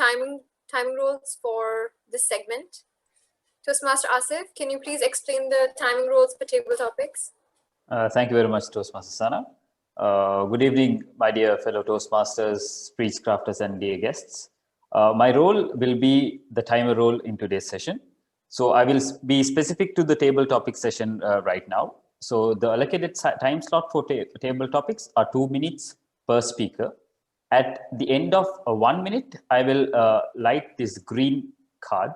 timing rules for this segment. Toastmaster Asif, can you please explain the timing rules for table topics? Thank you very much, Toastmaster Sana. Good evening, my dear fellow Toastmasters, Speechcrafters, and dear guests. My role will be the timer role in today's session. So I will be specific to the table topic session right now. So the allocated time slot for table topics are 2 minutes per speaker. At the end of 1 minute, I will light this green card.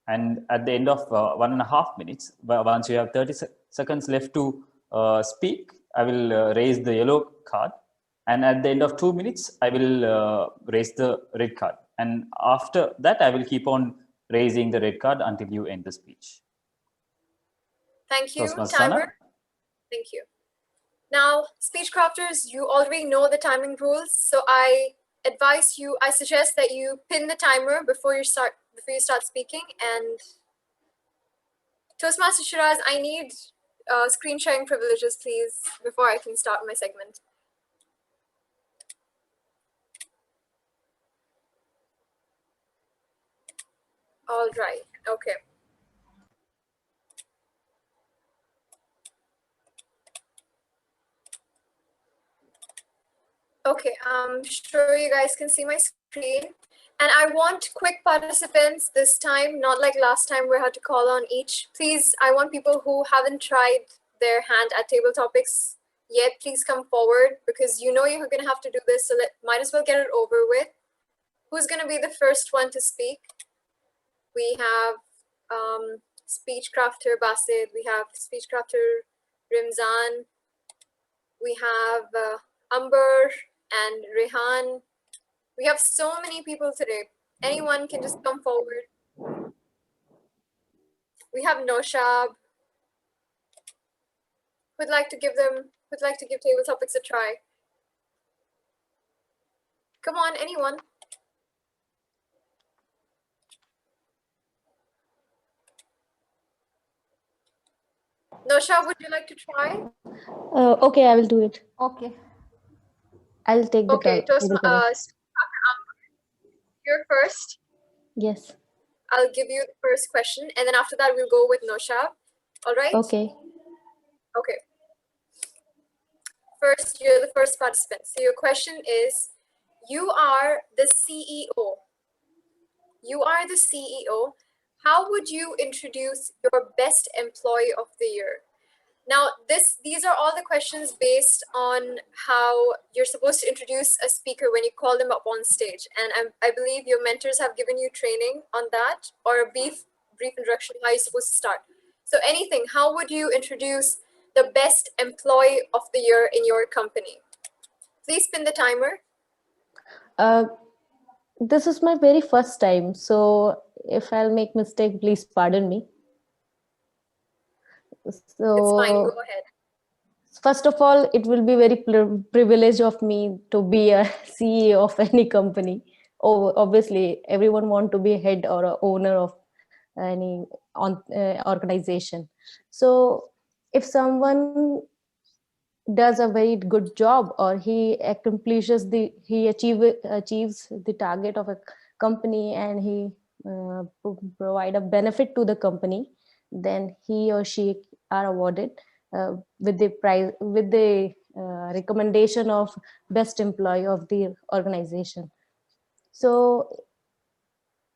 And at the end of 1.5 minutes, once you have 30 seconds left to speak, I will raise the yellow card. And at the end of 2 minutes, I will raise the red card. And after that, I will keep on raising the red card until you end the speech. Thank you, timer. Thank you. Now, Speechcrafters, you already know the timing rules. So I suggest that you pin the timer before you start speaking. And Toastmaster Shiraz, I need screen sharing privileges, please, before I can start my segment. All right, okay. Okay, I'm sure you guys can see my screen. And I want quick participants this time, not like last time where I had to call on each. Please, I want people who haven't tried their hand at table topics yet, please come forward because you know you're gonna have to do this, so might as well get it over with. Who's gonna be the first one to speak? We have Speechcrafter Basid, we have Speechcrafter Rimzan, we have Amber and Rehan. We have so many people today. Anyone can just come forward. We have Noshab. Who'd like to give table topics a try? Come on, anyone. Noshab, would you like to try? Okay, I will do it. Okay. I'll take the Okay, you're first. Yes. I'll give you the first question, and then after that, we'll go with Noshab. All right? Okay. Okay. First, you're the first participant. So your question is, you are the CEO. You are the CEO. How would you introduce your best employee of the year? Now, these are all the questions based on how you're supposed to introduce a speaker when you call them up on stage. And I believe your mentors have given you training on that, or a brief introduction, how you're supposed to start. So anything, how would you introduce the best employee of the year in your company? Please spin the timer. This is my very first time, so if I'll make mistake, please pardon me. So it's fine, go ahead. First of all, it will be very privilege of me to be a CEO of any company. Obviously, everyone want to be head or a owner of any organization. So if someone does a very good job, or he achieves the target of a company, and he provide a benefit to the company, then he or she are awarded with the prize, with the recommendation of best employee of the organization. So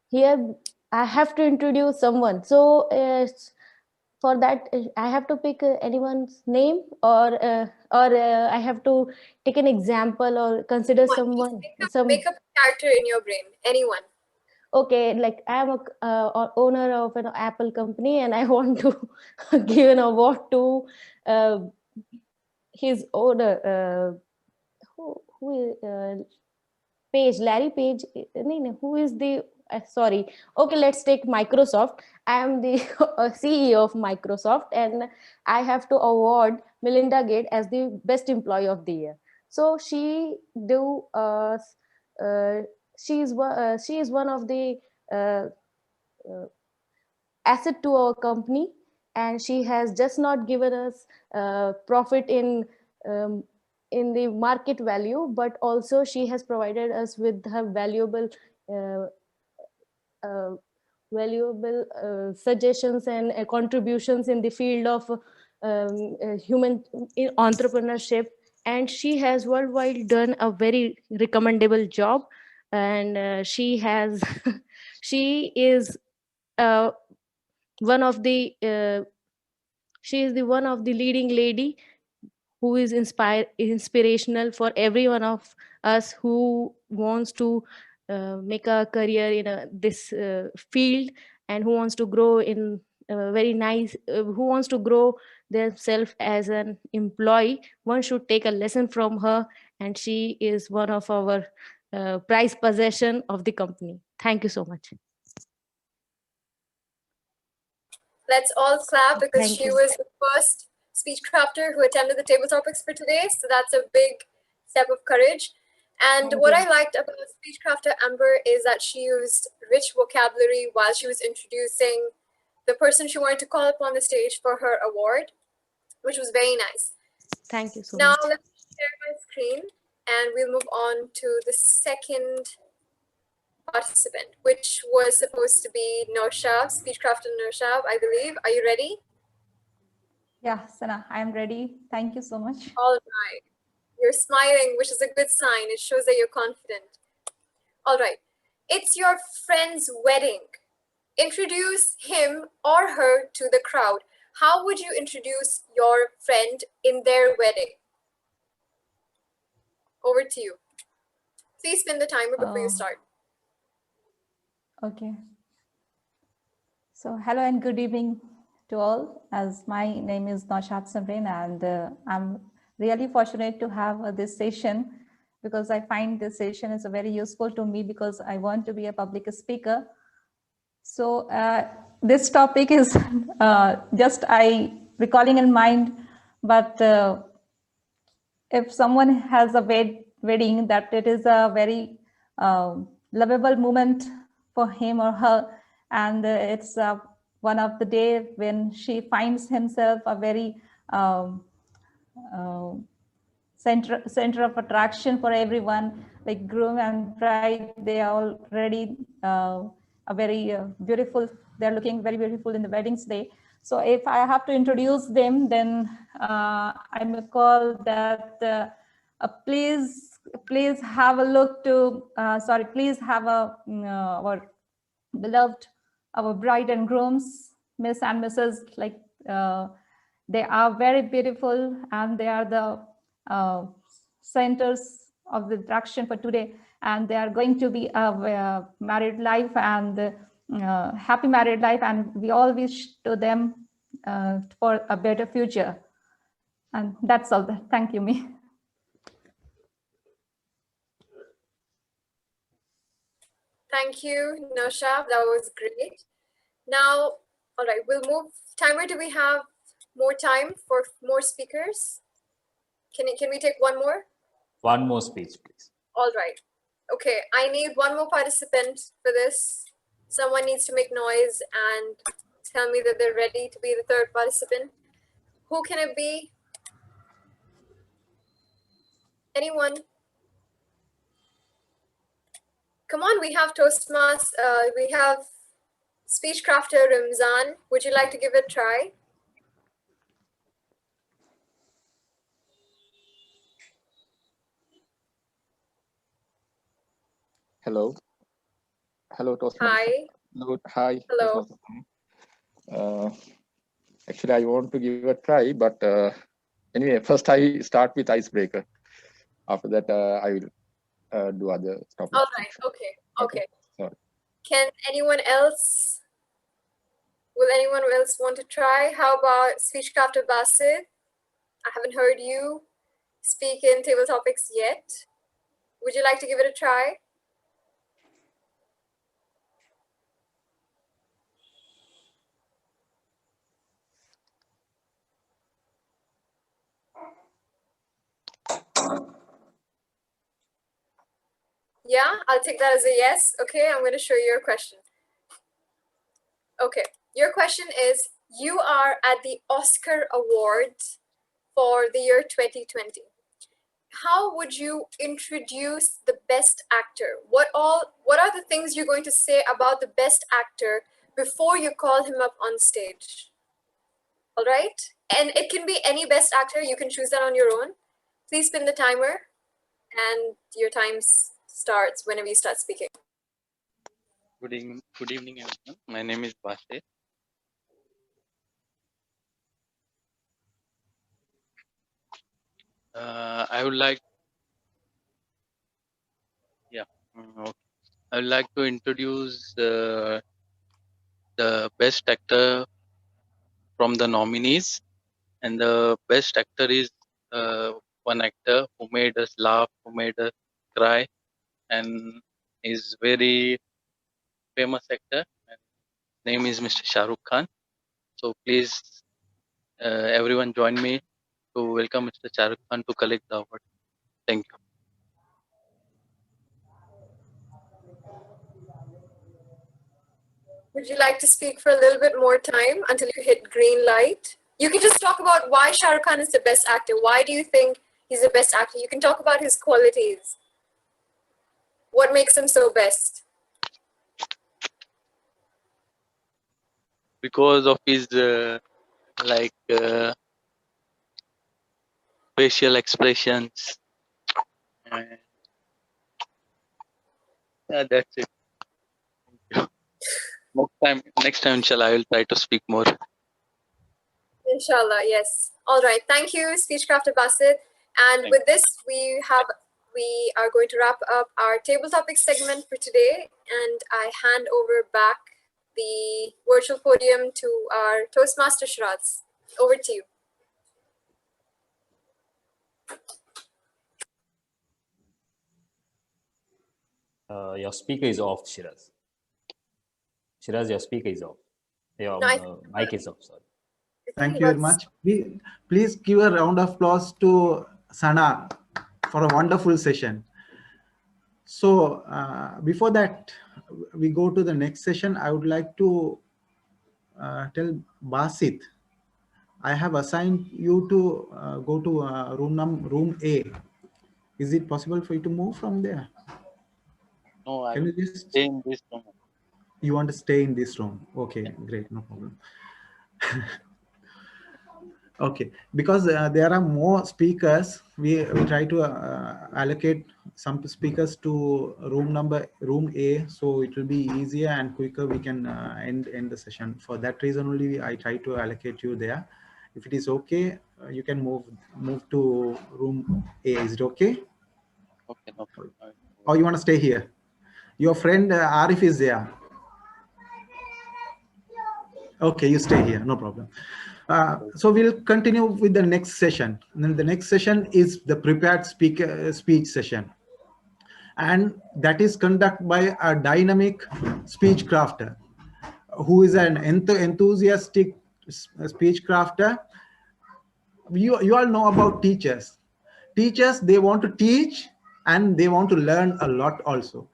here I have to introduce someone. So for that, I have to pick anyone's name, or I have to take an example or consider someone. Make up a character in your brain, anyone. Okay, like I am a owner of an Apple company, and I want to give an award to his owner, Page, Larry Page. Who is the sorry? Okay, let's take Microsoft. I am the CEO of Microsoft, and I have to award Melinda Gates as the best employee of the year. So she is one of the asset to our company, and she has just not given us profit in in the market value, but also she has provided us with her uh, uh, valuable suggestions and contributions in the field of human entrepreneurship. And she has worldwide done a very recommendable job. And she has she is uh, one of the she is the one of the leading lady who is inspirational for every one of us who wants to make a career in this field, and who wants to grow in very nice who wants to grow themselves as an employee. One should take a lesson from her, and she is one of our prized possession of the company. Thank you so much. Let's all clap because Thank she you. was the first speech crafter who attended the table topics for today. So that's a big step of courage. And Thank what you. I liked about speech crafter Amber is that she used rich vocabulary while she was introducing the person she wanted to call upon the stage for her award, which was very nice. Thank you so Now much. let me share my screen and we'll move on to the second participant, which was supposed to be Noshab, Speechcraft and Noshab, I believe. Are you ready? Yeah, Sana, I am ready. Thank you so much. All right. You're smiling, which is a good sign. It shows that you're confident. All right. It's your friend's wedding. Introduce him or her to the crowd. How would you introduce your friend in their wedding? Over to you. Please spin the timer before you start. Okay. So hello and good evening to all. As my name is Naushat Samrin, and I'm really fortunate to have this session, because I find this session is very useful to me because I want to be a public speaker. So this topic is just I recalling in mind, but if someone has a wedding, that it is a very lovable moment for him or her, and it's one of the day when she finds himself a very uh, center of attraction for everyone, like groom and bride. They are already a very beautiful, they're looking very beautiful in the weddings day. So if I have to introduce them, then I may call that please have a look to please have a our beloved, our bride and grooms, Miss and Mrs. Like they are very beautiful, and they are the centers of the attraction for today, and they are going to be a married life, and happy married life, and we all wish to them for a better future. And that's all. Thank you, me. Thank you, Noshab. That was great. Now, all right, we'll move. Timer, do we have more time for more speakers? Can we take one more? One more speech, please. All right. Okay, I need one more participant for this. Someone needs to make noise and tell me that they're ready to be the third participant. Who can it be? Anyone? Come on, we have Toastmasters, we have speech crafter Ramzan. Would you like to give it a try? Hello. Hello, Toastmaster. Hi. Hello. Hi, Hello. Toastmaster. Actually, I want to give a try, but anyway, first I start with icebreaker. After that, I will do other topics. All right. Okay. Okay. Sorry. Can anyone else? Will anyone else want to try? How about speech crafter Basit? I haven't heard you speak in table topics yet. Would you like to give it a try? Yeah, I'll take that as a yes. Okay, I'm going to show you your question. Okay, your question is, you are at the Oscar Awards for the year 2020. how would you introduce the best actor? What are the things you're going to say about the best actor before you call him up on stage? All right? And it can be any best actor. You can choose that on your own. Please spin the timer and your time starts whenever you start speaking. Good evening, everyone. My name is Basit. I would like, okay. I would like to introduce the best actor from the nominees, and the best actor is one actor who made us laugh, who made us cry, and is very famous actor. And name is Mr. Shah Rukh Khan. So please, everyone, join me to welcome Mr. Shah Rukh Khan to collect the award. Thank you. Would you like to speak for a little bit more time until you hit green light? You can just talk about why Shah Rukh Khan is the best actor. Why do you think he's the best actor? You can talk about his qualities. What makes him so best? Because of his facial expressions. And, yeah, that's it. Next time, inshallah, I will try to speak more. Inshallah, yes. All right. Thank you, Speechcraft Basit. And with this, we are going to wrap up our table topic segment for today. And I hand over back the virtual podium to our Toastmaster Shiraz. Over to you. Your speaker is off, Shiraz. Shiraz, your speaker is off. Your mic is off, sorry. Thank you very much. Please give a round of applause to Sana for a wonderful session. So before that, we go to the next session. I would like to tell Basit, I have assigned you to go to room A. Is it possible for you to move from there? No, I Can will you just stay in this room. You want to stay in this room? Okay, great, no problem. Okay, because there are more speakers, we try to allocate some speakers to room A, so it will be easier and quicker. We can end the session. For that reason only, I try to allocate you there. If it is okay, you can move to room A. Is it okay? Okay, no problem. Or you want to stay here? Your friend Arif is there. Okay, you stay here, no problem. So we'll continue with the next session. And then the next session is the prepared speech session. And that is conducted by a dynamic speech crafter who is an enthusiastic speech crafter. You all know about teachers. Teachers, they want to teach and they want to learn a lot also.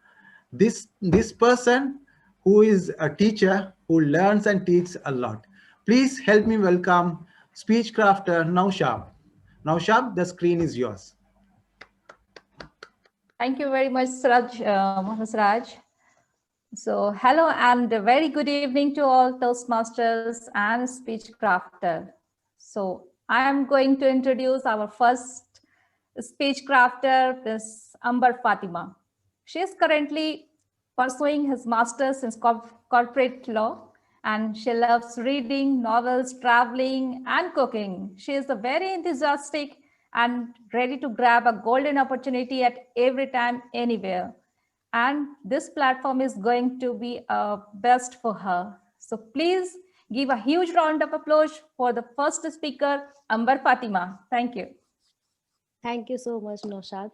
This person who is a teacher who learns and teaches a lot. Please help me welcome speech crafter Naushab. Naushab, the screen is yours. Thank you very much, Siraj. So hello and a very good evening to all Toastmasters and speech crafter. So I am going to introduce our first speech crafter, Ms. Amber Fatima. She is currently pursuing his master's in corporate law, and she loves reading novels, traveling, and cooking. She is a very enthusiastic and ready to grab a golden opportunity at every time, anywhere. And this platform is going to be a best for her. So please give a huge round of applause for the first speaker, Amber Fatima. Thank you. Thank you so much, Naushad.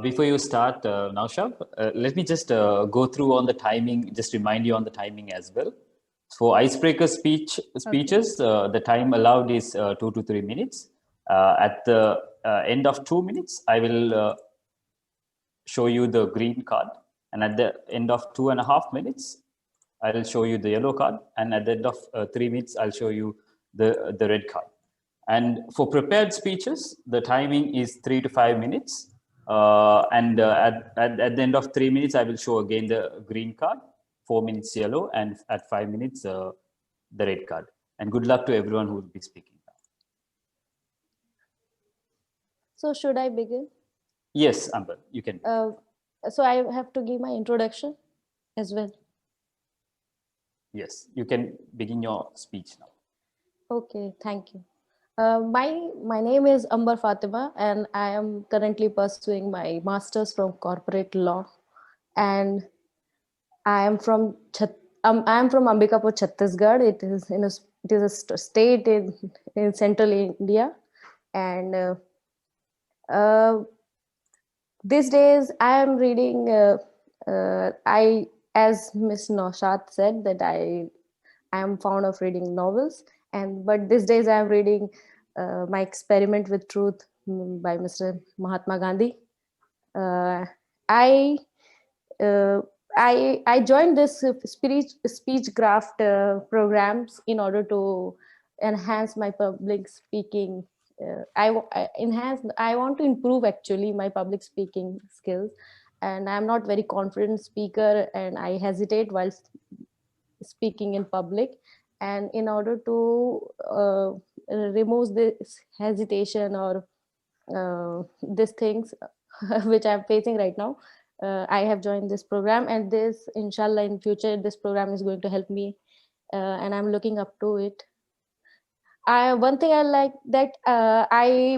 Before you start, Naushab, let me just go through on the timing, just remind you on the timing as well. For icebreaker speeches, the time allowed is 2 to 3 minutes. At the end of 2 minutes, I will show you the green card. And at the end of 2.5 minutes, I'll show you the yellow card. And at the end of 3 minutes, I'll show you the red card. And for prepared speeches, the timing is 3 to 5 minutes. At the end of 3 minutes, I will show again the green card, 4 minutes yellow, and at 5 minutes, the red card. And good luck to everyone who will be speaking. So should I begin? Yes, Amber, you can. So I have to give my introduction as well. Yes, you can begin your speech now. Okay, thank you. My name is Amber Fatima, and I am currently pursuing my master's from corporate law, and I am from Ambikapur, Chhattisgarh. It is a state in central India, and these days I am reading. As Miss Naushat said, that I am fond of reading novels, but these days I am reading My Experiment with Truth by Mr. Mahatma Gandhi. Uh, I uh, I joined this Speechcraft programs in order to enhance my public speaking. I want to improve actually my public speaking skills, and I'm not very confident speaker, and I hesitate while speaking in public. And in order to remove this hesitation or these things which I'm facing right now, I have joined this program, and this, inshallah, in future this program is going to help me, and I'm looking up to it. One thing I like that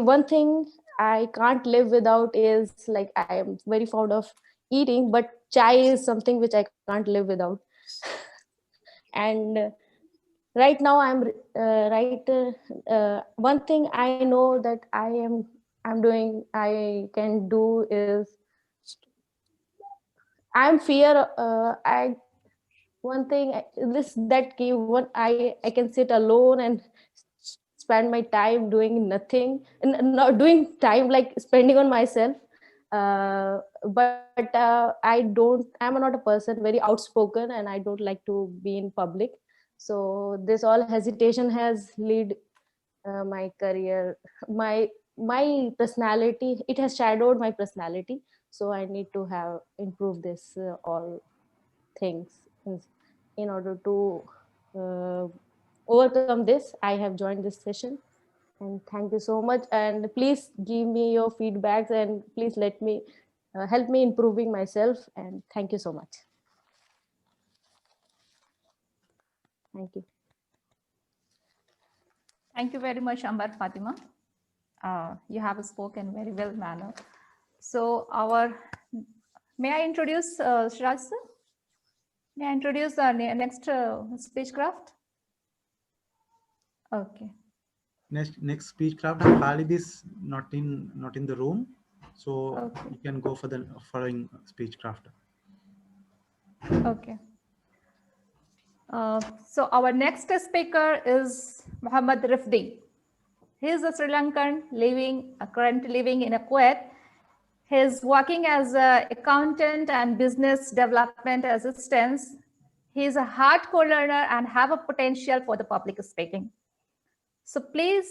one thing I can't live without is, like, I am very fond of eating, but chai is something which I can't live without. And right now one thing I know that I can do is, I'm fear I one thing this that give one I can sit alone and spend my time doing nothing, and not doing time like spending on myself. But I'm not a person very outspoken, and I don't like to be in public. So this all hesitation has led my career, my personality. It has shadowed my personality. So I need to have improve this all things in order to uh, overcome this. I have joined this session, and thank you so much. And please give me your feedbacks, and please let me help me improving myself. And thank you so much. Thank you. Thank you very much, Amber Fatima. You have spoken very well manner. So may I introduce Shraj sir? May I introduce our next Speechcraft? Okay. Next Speechcraft, Khalid is not in the room, so Okay. you can go for the following Speechcraft. Okay. So our next speaker is Muhammad Rifdi. He is a Sri Lankan currently living in Kuwait. He is working as an accountant and business development assistant. He is a hardcore learner and have a potential for the public speaking. So please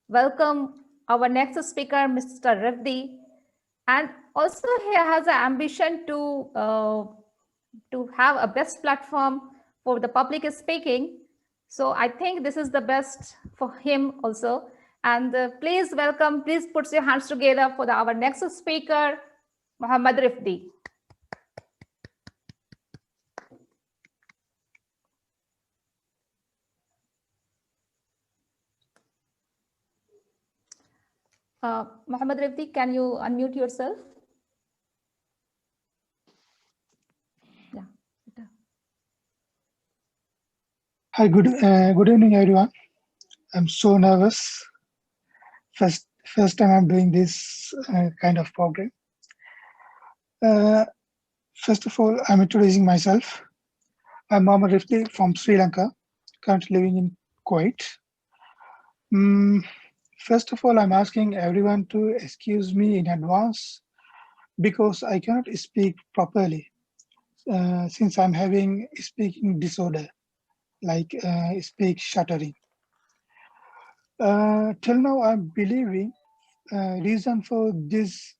welcome our next speaker, Mr. Rifdi. And also he has an ambition to have a best platform for the public speaking. So I think this is the best for him also. And please put your hands together for our next speaker, Muhammad Rifdi. Muhammad Rifdi, can you unmute yourself? Yeah. Hi, good evening, everyone. I'm so nervous. First time I'm doing this kind of program. First of all, I'm introducing myself. I'm Muhammad Rifdi from Sri Lanka, currently living in Kuwait. First of all, I'm asking everyone to excuse me in advance because I cannot speak properly since I'm having speaking disorder, like speak stuttering. Till now, I'm believing reason for this,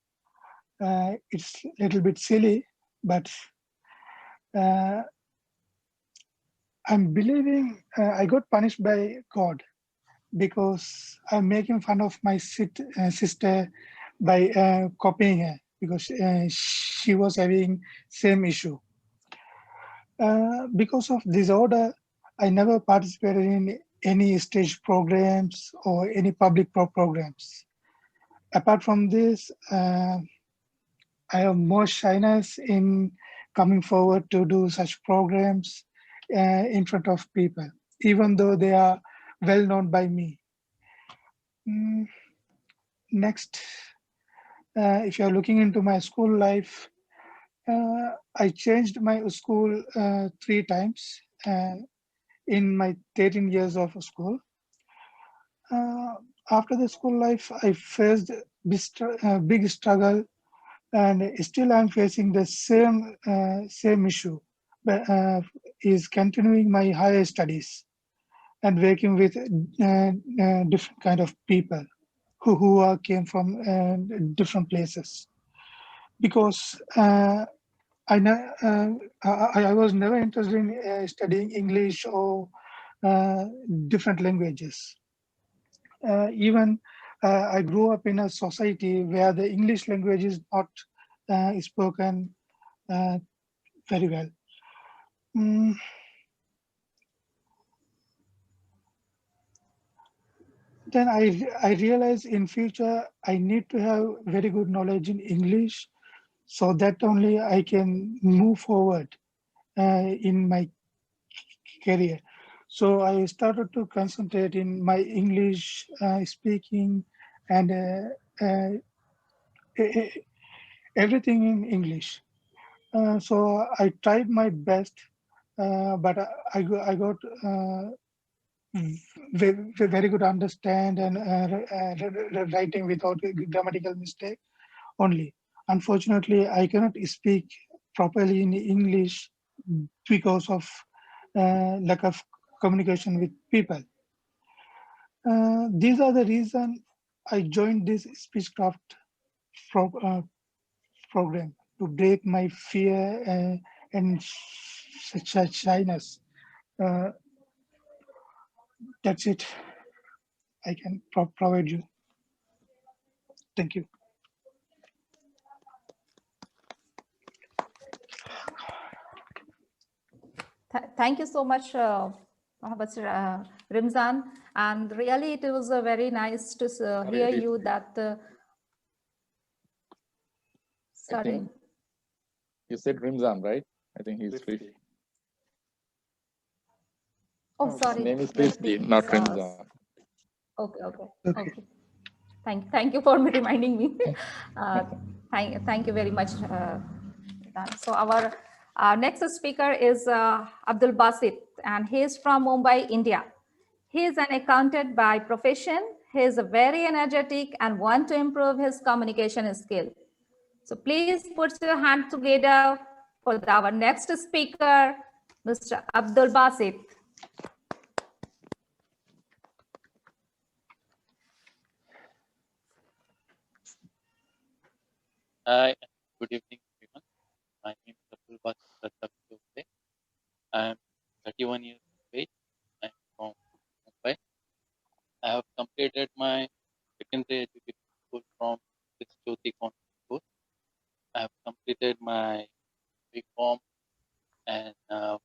it's a little bit silly, but I'm believing I got punished by God because I'm making fun of my sister by copying her because she was having same issue. Because of this order, I never participated in any stage programs or any public programs. Apart from this, I have more shyness in coming forward to do such programs in front of people, even though they are well known by me. Next, if you're looking into my school life, I changed my school 3 times in my 13 years of school. After the school life, I faced big struggle, and still I'm facing the same issue, but is continuing my higher studies and working with different kind of people who came from different places. Because I was never interested in studying English or different languages. Even I grew up in a society where the English language is not spoken very well. Then I realized in future I need to have very good knowledge in English, so that only I can move forward in my career. So I started to concentrate in my English speaking and everything in English. So I tried my best, but I got very good understand and writing without grammatical mistake only. Unfortunately, I cannot speak properly in English because of lack of communication with people. These are the reason I joined this Speechcraft program to break my fear and shyness. Uh, that's it. I can provide you. Thank you. Thank you so much, Mohammed Rimzan. And really, it was very nice to hear you that. Sorry? You said Rimzan, right? I think he's free. Oh, sorry. His name is Frisbee, not Rimzan. Okay. Thank you for reminding me. Thank you very much. So our next speaker is Abdul Basit, and he is from Mumbai, India. He is an accountant by profession. He is very energetic and want to improve his communication skill. So please put your hand together for our next speaker, Mr. Abdul Basit. Hi, good evening, everyone. My name is Abdul Basit. I am 31 years of age. I am from Mumbai. I have completed my secondary education school from Jyoti Convent School. I have completed my BCom and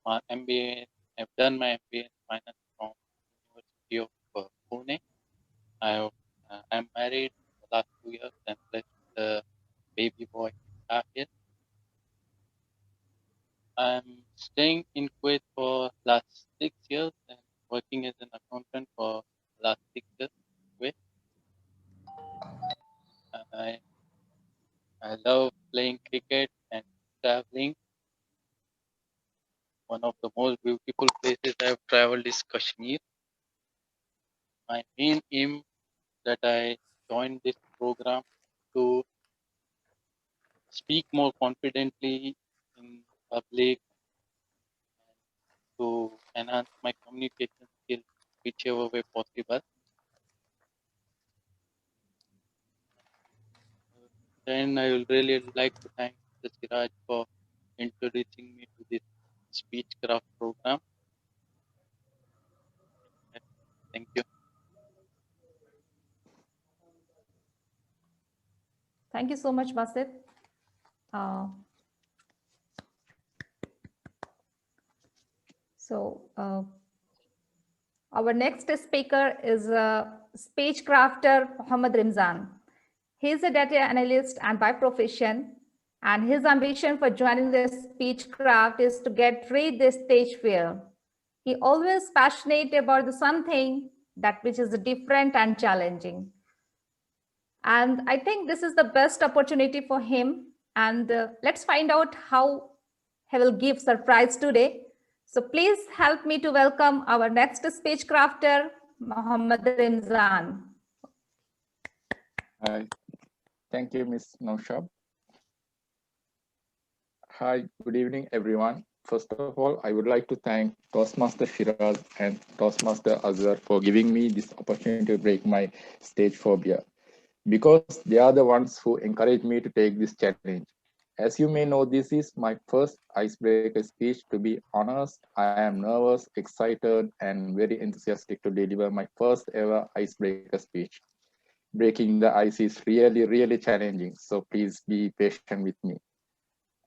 my MBA. I have done my MBA in finance from University of Pune. I'm married for the last 2 years and blessed with a baby boy here. I'm staying in Kuwait for last 6 years and working as an accountant for last 6 years in Kuwait. I love playing cricket and traveling. One of the most beautiful places I've traveled is Kashmir. My main aim that I joined this program to speak more confidently in public and to enhance my communication skills whichever way possible. And I will really like to thank Mr. Siraj for introducing me to this Speechcraft program. Thank you. Thank you so much, Basit. Our next speaker is speech crafter Mohammad Rimzan. He is a data analyst and by profession, and his ambition for joining the Speechcraft is to get rid the stage fear. He always passionate about the something that which is different and challenging. And I think this is the best opportunity for him. And let's find out how he will give surprise today. So please help me to welcome our next speech crafter, Mohammad Rimzan. Hi. Thank you, Ms. Naushab. Hi, good evening, everyone. First of all, I would like to thank Toastmaster Shiraz and Toastmaster Azhar for giving me this opportunity to break my stage phobia, because they are the ones who encouraged me to take this challenge. As you may know, this is my first icebreaker speech. To be honest, I am nervous, excited, and very enthusiastic to deliver my first ever icebreaker speech. Breaking the ice is really, really challenging, so please be patient with me.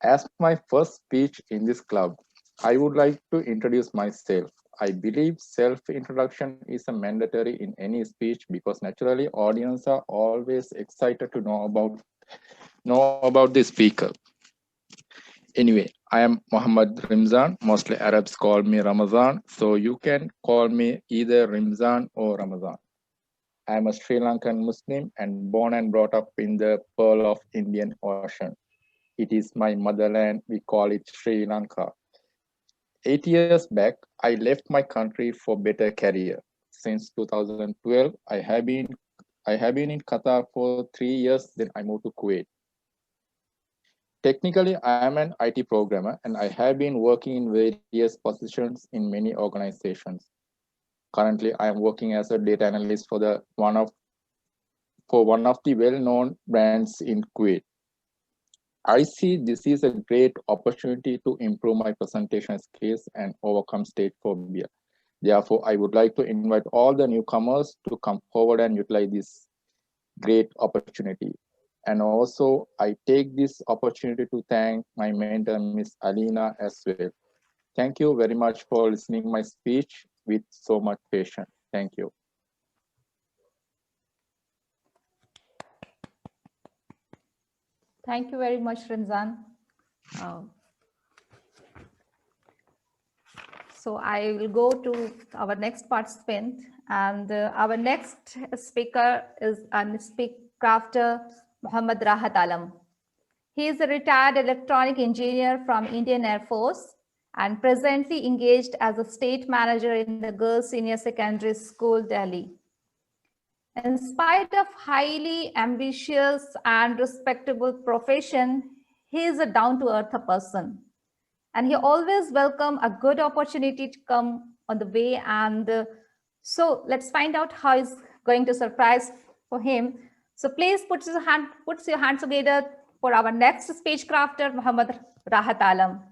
As my first speech in this club, I would like to introduce myself. I believe self-introduction is a mandatory in any speech because naturally audience are always excited to know about the speaker. Anyway, I am Muhammad Rimzan. Mostly Arabs call me Ramazan, so you can call me either Rimzan or Ramazan. I am a Sri Lankan Muslim and born and brought up in the Pearl of Indian Ocean. It is my motherland. We call it Sri Lanka. 8 years back, I left my country for better career. Since 2012, I have been in Qatar for 3 years. Then I moved to Kuwait. Technically, I am an IT programmer and I have been working in various positions in many organizations. Currently, I am working as a data analyst for one of the well-known brands in Kuwait. I see this is a great opportunity to improve my presentation skills and overcome stage phobia. Therefore, I would like to invite all the newcomers to come forward and utilize this great opportunity. And also, I take this opportunity to thank my mentor, Ms. Alina, as well. Thank you very much for listening my speech with so much patience. Thank you. Thank you very much, Rimzan. So I will go to our next participant, and our next speaker is a speak crafter, Muhammad Rahat Alam. He is a retired electronic engineer from Indian Air Force and presently engaged as a state manager in the Girls Senior Secondary School, Delhi. In spite of highly ambitious and respectable profession, he is a down-to-earth person. And he always welcomes a good opportunity to come on the way. And so let's find out how he's going to surprise for him. So please put your hands together for our next speech crafter, Muhammad Rahat Alam.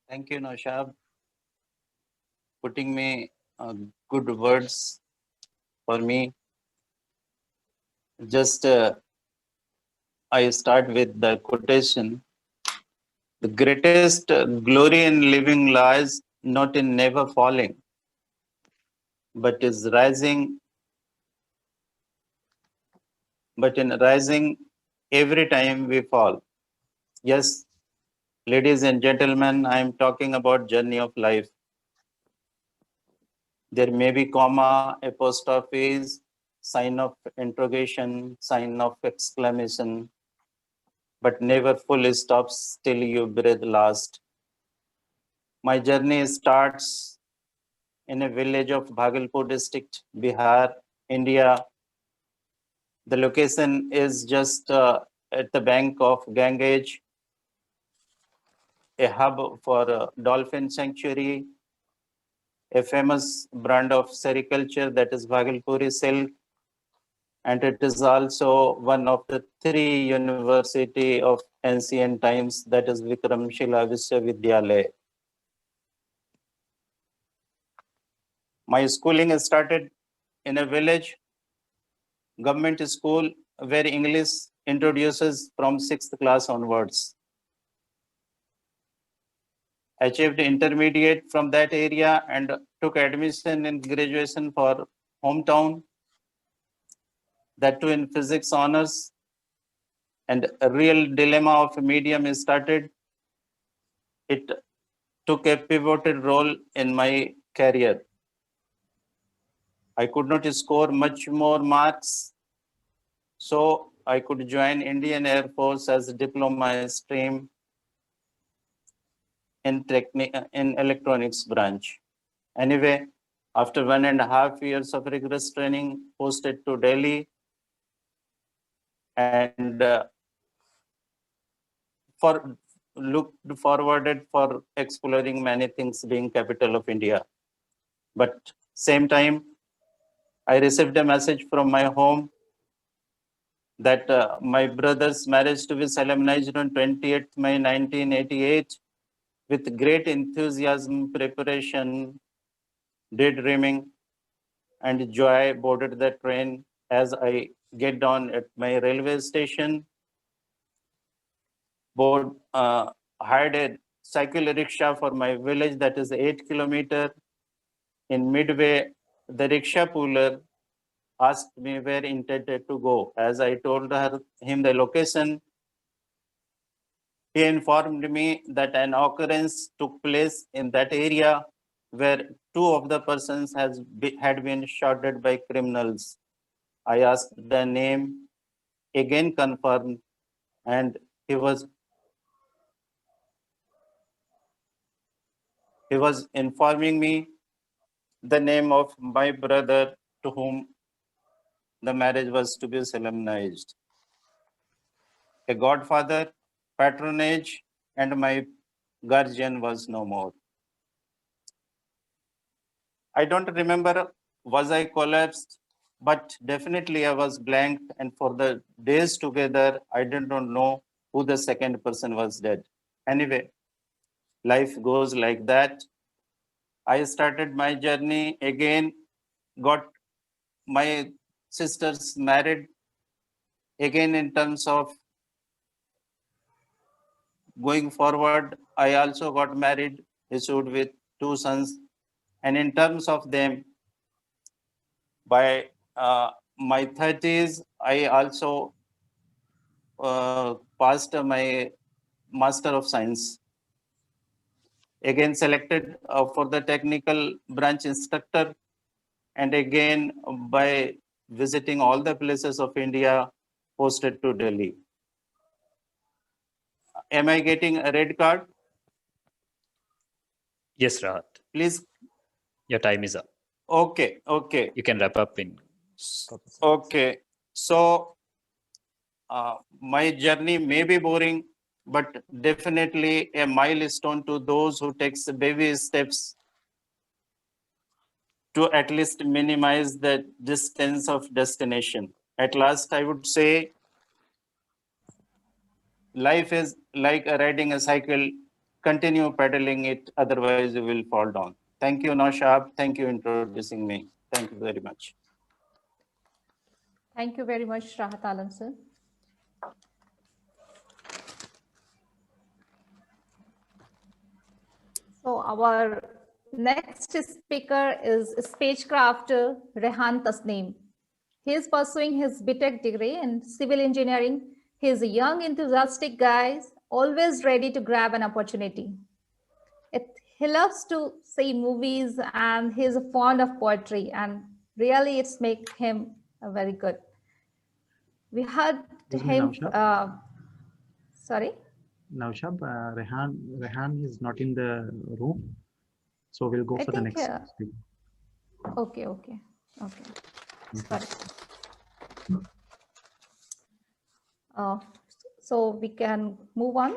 Thank you, Naushab, putting me good words for me. Just I start with the quotation. The greatest glory in living lies not in never falling, but in rising every time we fall. Yes, ladies and gentlemen, I am talking about journey of life. There may be comma, apostrophes, sign of interrogation, sign of exclamation, but never full stops till you breathe last. My journey starts in a village of Bhagalpur district, Bihar, India. The location is just at the bank of Ganges, a hub for dolphin sanctuary, a famous brand of sericulture, that is Bhagalpuri silk, and it is also one of the 3 university of ancient times, that is Vikramshila Viswavidyalaya. My schooling started in a village government school where English introduces from 6th class onwards. Achieved intermediate from that area and took admission in graduation for hometown, that too in physics honors, and a real dilemma of medium is started. It took a pivotal role in my career. I could not score much more marks, so I could join Indian Air Force as a diploma stream in electronics branch. Anyway, after 1.5 years of rigorous training, posted to Delhi, and for looked forwarded for exploring many things, being capital of India. But same time, I received a message from my home that my brother's marriage to be solemnized on 28th May 1988 with great enthusiasm, preparation, daydreaming, and joy. Boarded the train. As I get down at my railway station, hired a cycle rickshaw for my village, that is 8 kilometers. In midway, the rickshaw puller asked me where intended to go. As I told him the location, he informed me that an occurrence took place in that area where 2 of the persons had been shot dead by criminals. I asked the name, again confirmed, and he was informing me the name of my brother to whom the marriage was to be solemnized. A godfather, patronage, and my guardian was no more. I don't remember was I collapsed, but definitely I was blank, and for the days together, I did not know who the second person was dead. Anyway, life goes like that. I started my journey again, got my sisters married again. In terms of going forward, I also got married, issued with 2 sons. And in terms of them, by my 30s, I also passed my Master of Science. Again selected for the technical branch instructor, and again by visiting all the places of India, posted to Delhi. Am I getting a red card? Yes, Rahat. Please. Your time is up. Okay. You can wrap up in. Okay. So my journey may be boring, but definitely a milestone to those who takes baby steps to at least minimize the distance of destination. At last, I would say life is like riding a cycle. Continue pedaling it, otherwise you will fall down. Thank you, Naushab. Thank you for introducing me. Thank you very much. Thank you very much, Rahat Alam sir. So our next speaker is Speechcraft Rehan Tasneem. He is pursuing his BTech degree in civil engineering. He is a young, enthusiastic guy, always ready to grab an opportunity. He loves to see movies and he's fond of poetry, and really it's make him very good. We heard him. Sorry? Naushab, Rehan is not in the room. So we'll go for the next speaker. Okay. Sorry. So we can move on.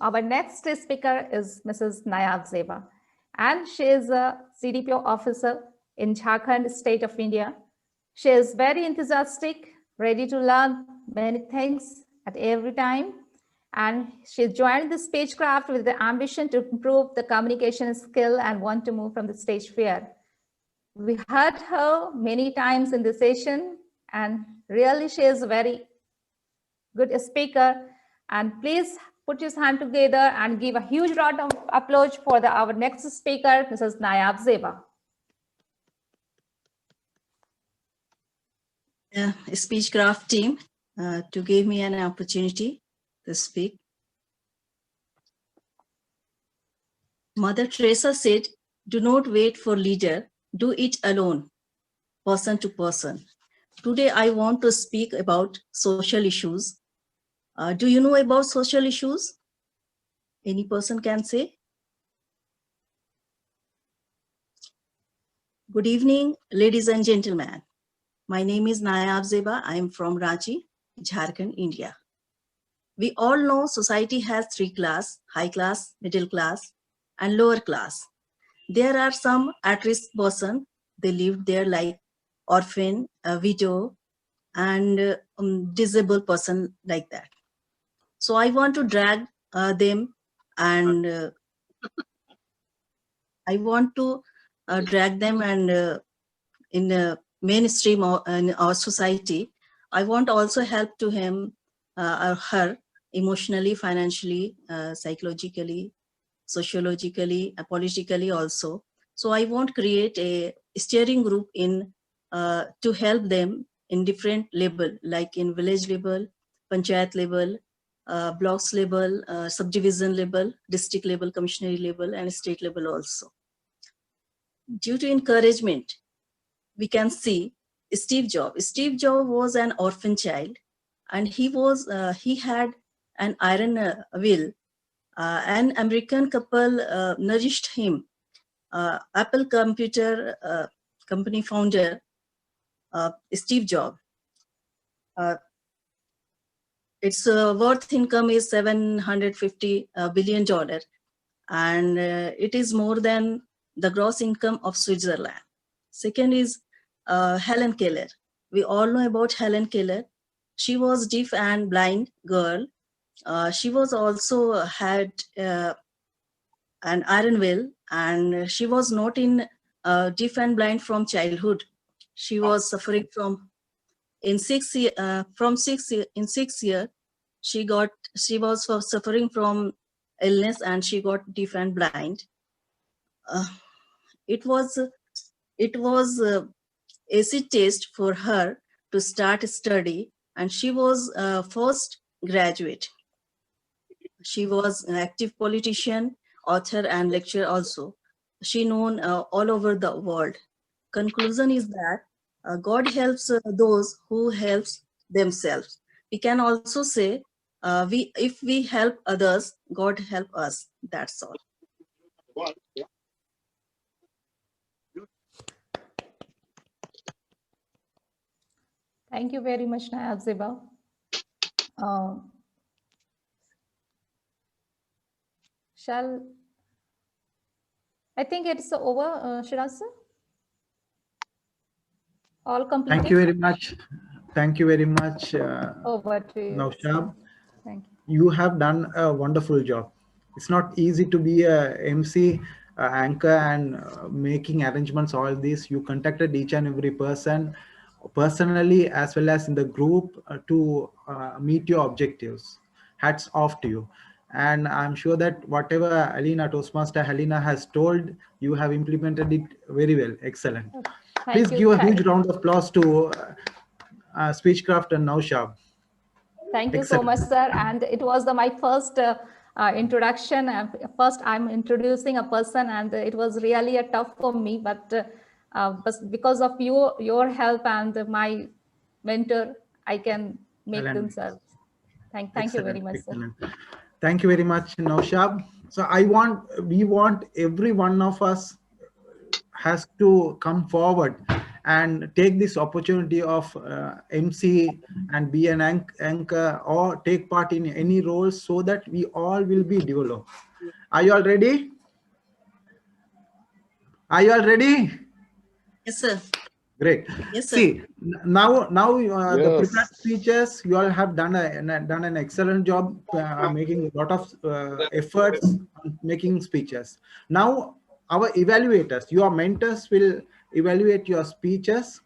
Our next speaker is Mrs. Nayab Zeba. and she is a CDPO officer in Jharkhand state of India. She is very enthusiastic, ready to learn many things at every time. And she joined the Speechcraft with the ambition to improve the communication skill and want to move from the stage fear. We heard her many times in the session, and really she is a very good speaker. And please put your hand together and give a huge round of applause for our next speaker, Mrs. Nayab Zeba. Speechcraft team to give me an opportunity to speak. Mother Teresa said, "Do not wait for leader, do it alone, person to person." Today, I want to speak about social issues. Do you know about social issues? Any person can say? Good evening, ladies and gentlemen. My name is Nayab Zeba. I am from Ranchi, Jharkhand, India. We all know society has three classes: high class, middle class, and lower class. There are some at-risk person. They live there like orphan, a widow, and disabled person like that. So I want to drag them, and I want to drag them and in the mainstream in our society. I want also help to him or her emotionally, financially, psychologically, sociologically, politically also. So I want create a steering group in to help them in different level, like in village level, panchayat level, blocks level, subdivision level, district level, commissioner level, and state level also. Due to encouragement, we can see Steve Jobs. Steve Jobs was an orphan child, and he had an iron will. An American couple nourished him. Apple computer company founder Steve Jobs. Its worth income is $750 billion, and it is more than the gross income of Switzerland. Second is Helen Keller. We all know about Helen Keller. She was deaf and blind girl. She was also had an iron will, and she was not in deaf and blind from childhood. She was suffering from in 6 year, in 6 year. She was suffering from illness, and she got deaf and blind. It was acid test for her to start study, and she was first graduate. She was an active politician, author, and lecturer also. She known all over the world. Conclusion is that God helps those who helps themselves. We can also say if we help others, God help us. That's all. Thank you very much, Nayab Zeba. I think it's over, Shiraz sir? All completed? Thank you very much. Thank you very much, Over to you. Naushab. Thank you. You have done a wonderful job. It's not easy to be a MC, anchor, and making arrangements, all this. You contacted each and every person personally as well as in the group to meet your objectives. Hats off to you. And I'm sure that whatever Alina, Toastmaster Helena has told, you have implemented it very well. Excellent. Please give a huge round of applause to Speechcraft and Naushab. Thank you so much, sir. And it was my first introduction. First, I'm introducing a person, and it was really tough for me. But because of your help and my mentor, I can make themselves. Thank you very much, sir. Thank you very much, Naushab. So we want every one of us has to come forward and take this opportunity of MC and be an anchor or take part in any roles so that we all will be developed. Are you all ready? Are you all ready? Yes, sir. Great. Yes, sir. See, now the prepared Yes. speeches, you all have done an excellent job making a lot of efforts on making speeches. Now, our evaluators, your mentors will evaluate your speeches.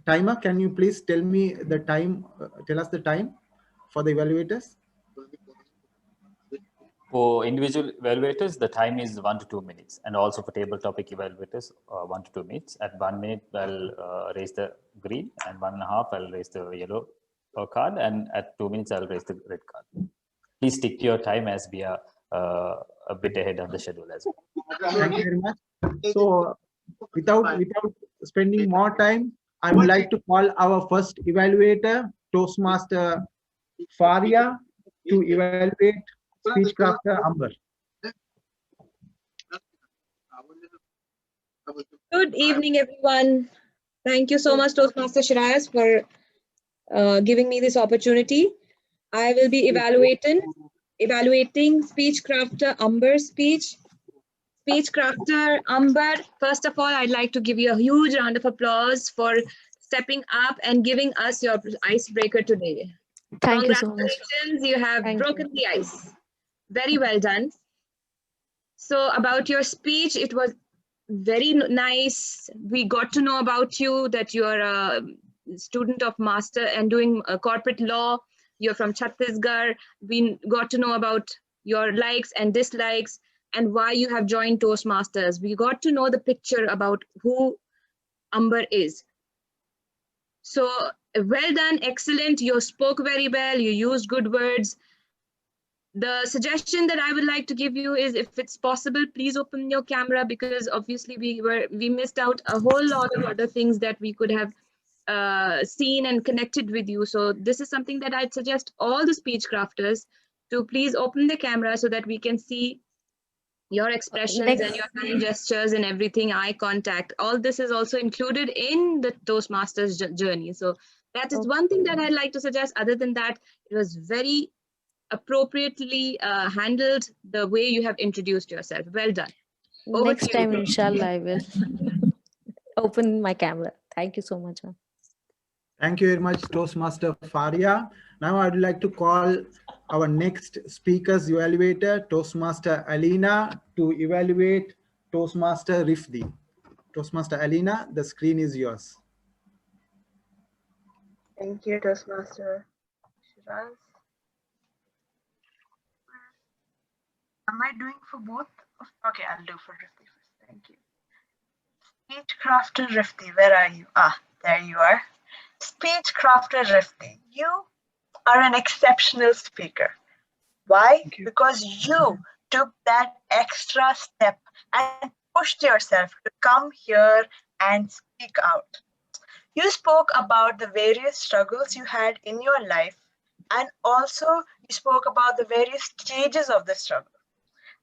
Timer, can you please tell me the time? Tell us the time for the evaluators. For individual evaluators, the time is 1 to 2 minutes, and also for table topic evaluators, 1 to 2 minutes. At 1 minute, I'll raise the green, and 1.5, I'll raise the yellow card, and at 2 minutes, I'll raise the red card. Please stick to your time as we are a bit ahead of the schedule as well. Thank you very much. So, without spending more time, I would like to call our first evaluator, Toastmaster Faria, to evaluate Speechcrafter Amber. Good evening, everyone. Thank you so much, Toastmaster Shiraz, for giving me this opportunity. I will be evaluating Speechcrafter Amber's speech. Speechcrafter Amber, first of all, I'd like to give you a huge round of applause for stepping up and giving us your icebreaker today. Thank you so much. Congratulations, you have Thank broken the ice. Very well done. So about your speech, it was very nice. We got to know about you, that you are a student of master and doing corporate law. You're from Chhattisgarh. We got to know about your likes and dislikes and why you have joined Toastmasters. We got to know the picture about who Amber is. So well done, excellent. You spoke very well. You used good words. The suggestion that I would like to give you is, if it's possible, please open your camera, because obviously we missed out a whole lot of other things that we could have seen and connected with you. So this is something that I'd suggest all the speech crafters to please open the camera so that we can see your expressions and your hand gestures and everything, eye contact. All this is also included in the Toastmasters journey. So that is one thing that I'd like to suggest. Other than that, it was very appropriately handled, the way you have introduced yourself. Well done. Over Next to you. time, inshallah, I will open my camera. Thank you so much, ma'am. Thank you very much, Toastmaster Faria. Now I'd like to call our next speakers evaluator, Toastmaster Alina, to evaluate Toastmaster Rifdi. Toastmaster Alina, the screen is yours. Thank you, Toastmaster Shiraz. Am I doing for both? Okay, I'll do for Rifti first. Thank you. Speechcrafter Rifti, where are you? Ah, there you are. Speechcrafter Rifti, you are an exceptional speaker. Why? Because you took that extra step and pushed yourself to come here and speak out. You spoke about the various struggles you had in your life, and also you spoke about the various stages of the struggle.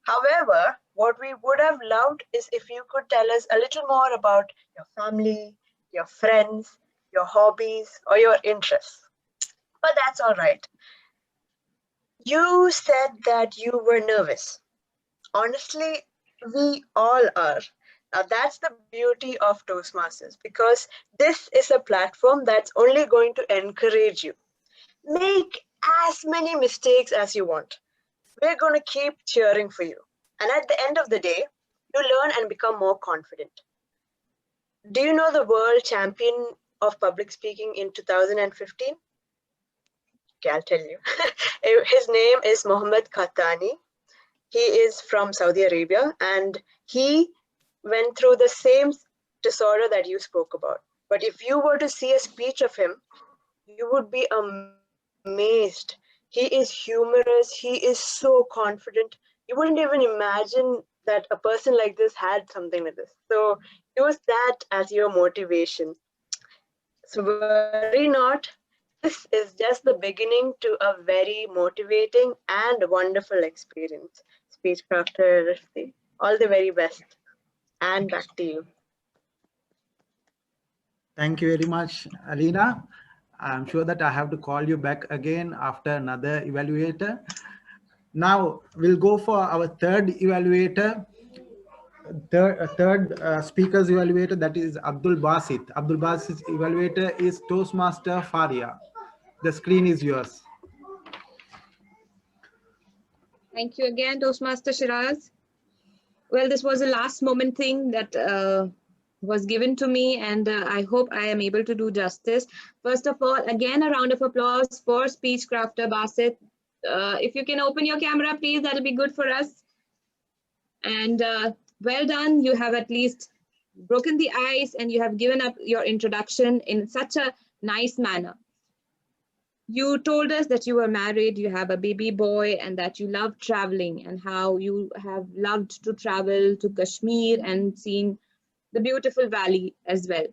However, what we would have loved is if you could tell us a little more about your family, your friends, your hobbies, or your interests. But that's all right. You said that you were nervous. Honestly, we all are. Now, that's the beauty of Toastmasters, because this is a platform that's only going to encourage you. Make as many mistakes as you want. We're going to keep cheering for you. And at the end of the day, you learn and become more confident. Do you know the world champion of public speaking in 2015? Okay, I'll tell you. His name is Mohammed Khatani. He is from Saudi Arabia, and he went through the same disorder that you spoke about. But if you were to see a speech of him, you would be amazed. He is humorous. He is so confident. You wouldn't even imagine that a person like this had something like this. So use that as your motivation. So worry not. This is just the beginning to a very motivating and wonderful experience. Speechcrafter Rifti, all the very best. And back to you. Thank you very much, Alina. I'm sure that I have to call you back again after another evaluator. Now we'll go for our third evaluator, third speakers evaluator, that is Abdul Basit. Abdul Basit's evaluator is Toastmaster Faria. The screen is yours. Thank you again, Toastmaster Shiraz. Well, this was a last moment thing that was given to me, and I hope I am able to do justice. First of all, again, a round of applause for Speechcrafter Basit. If you can open your camera, please, that'll be good for us. And well done. You have at least broken the ice and you have given up your introduction in such a nice manner. You told us that you were married, you have a baby boy, and that you love traveling, and how you have loved to travel to Kashmir and seen the beautiful valley as well.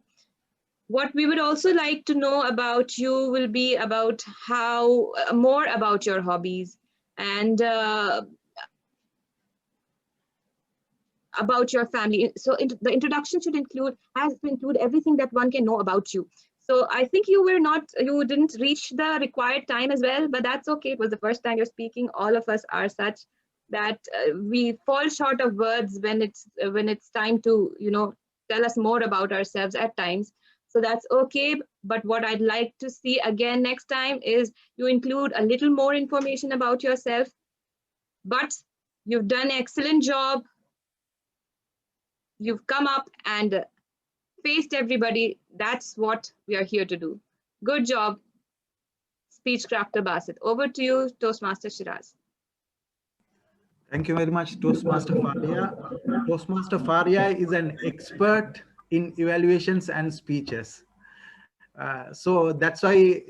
What we would also like to know about you will be about how more about your hobbies and about your family. So the introduction should has to include everything that one can know about you. So I think you didn't reach the required time as well, but that's okay. It was the first time you're speaking. All of us are such that we fall short of words when it's time to, tell us more about ourselves at times. So that's okay. But what I'd like to see again next time is you include a little more information about yourself. But you've done an excellent job. You've come up and faced everybody. That's what we are here to do. Good job, Speechcrafter Basit. Over to you, Toastmaster Shiraz. Thank you very much, Toastmaster Faria. Toastmaster Faria is an expert in evaluations and speeches. So that's why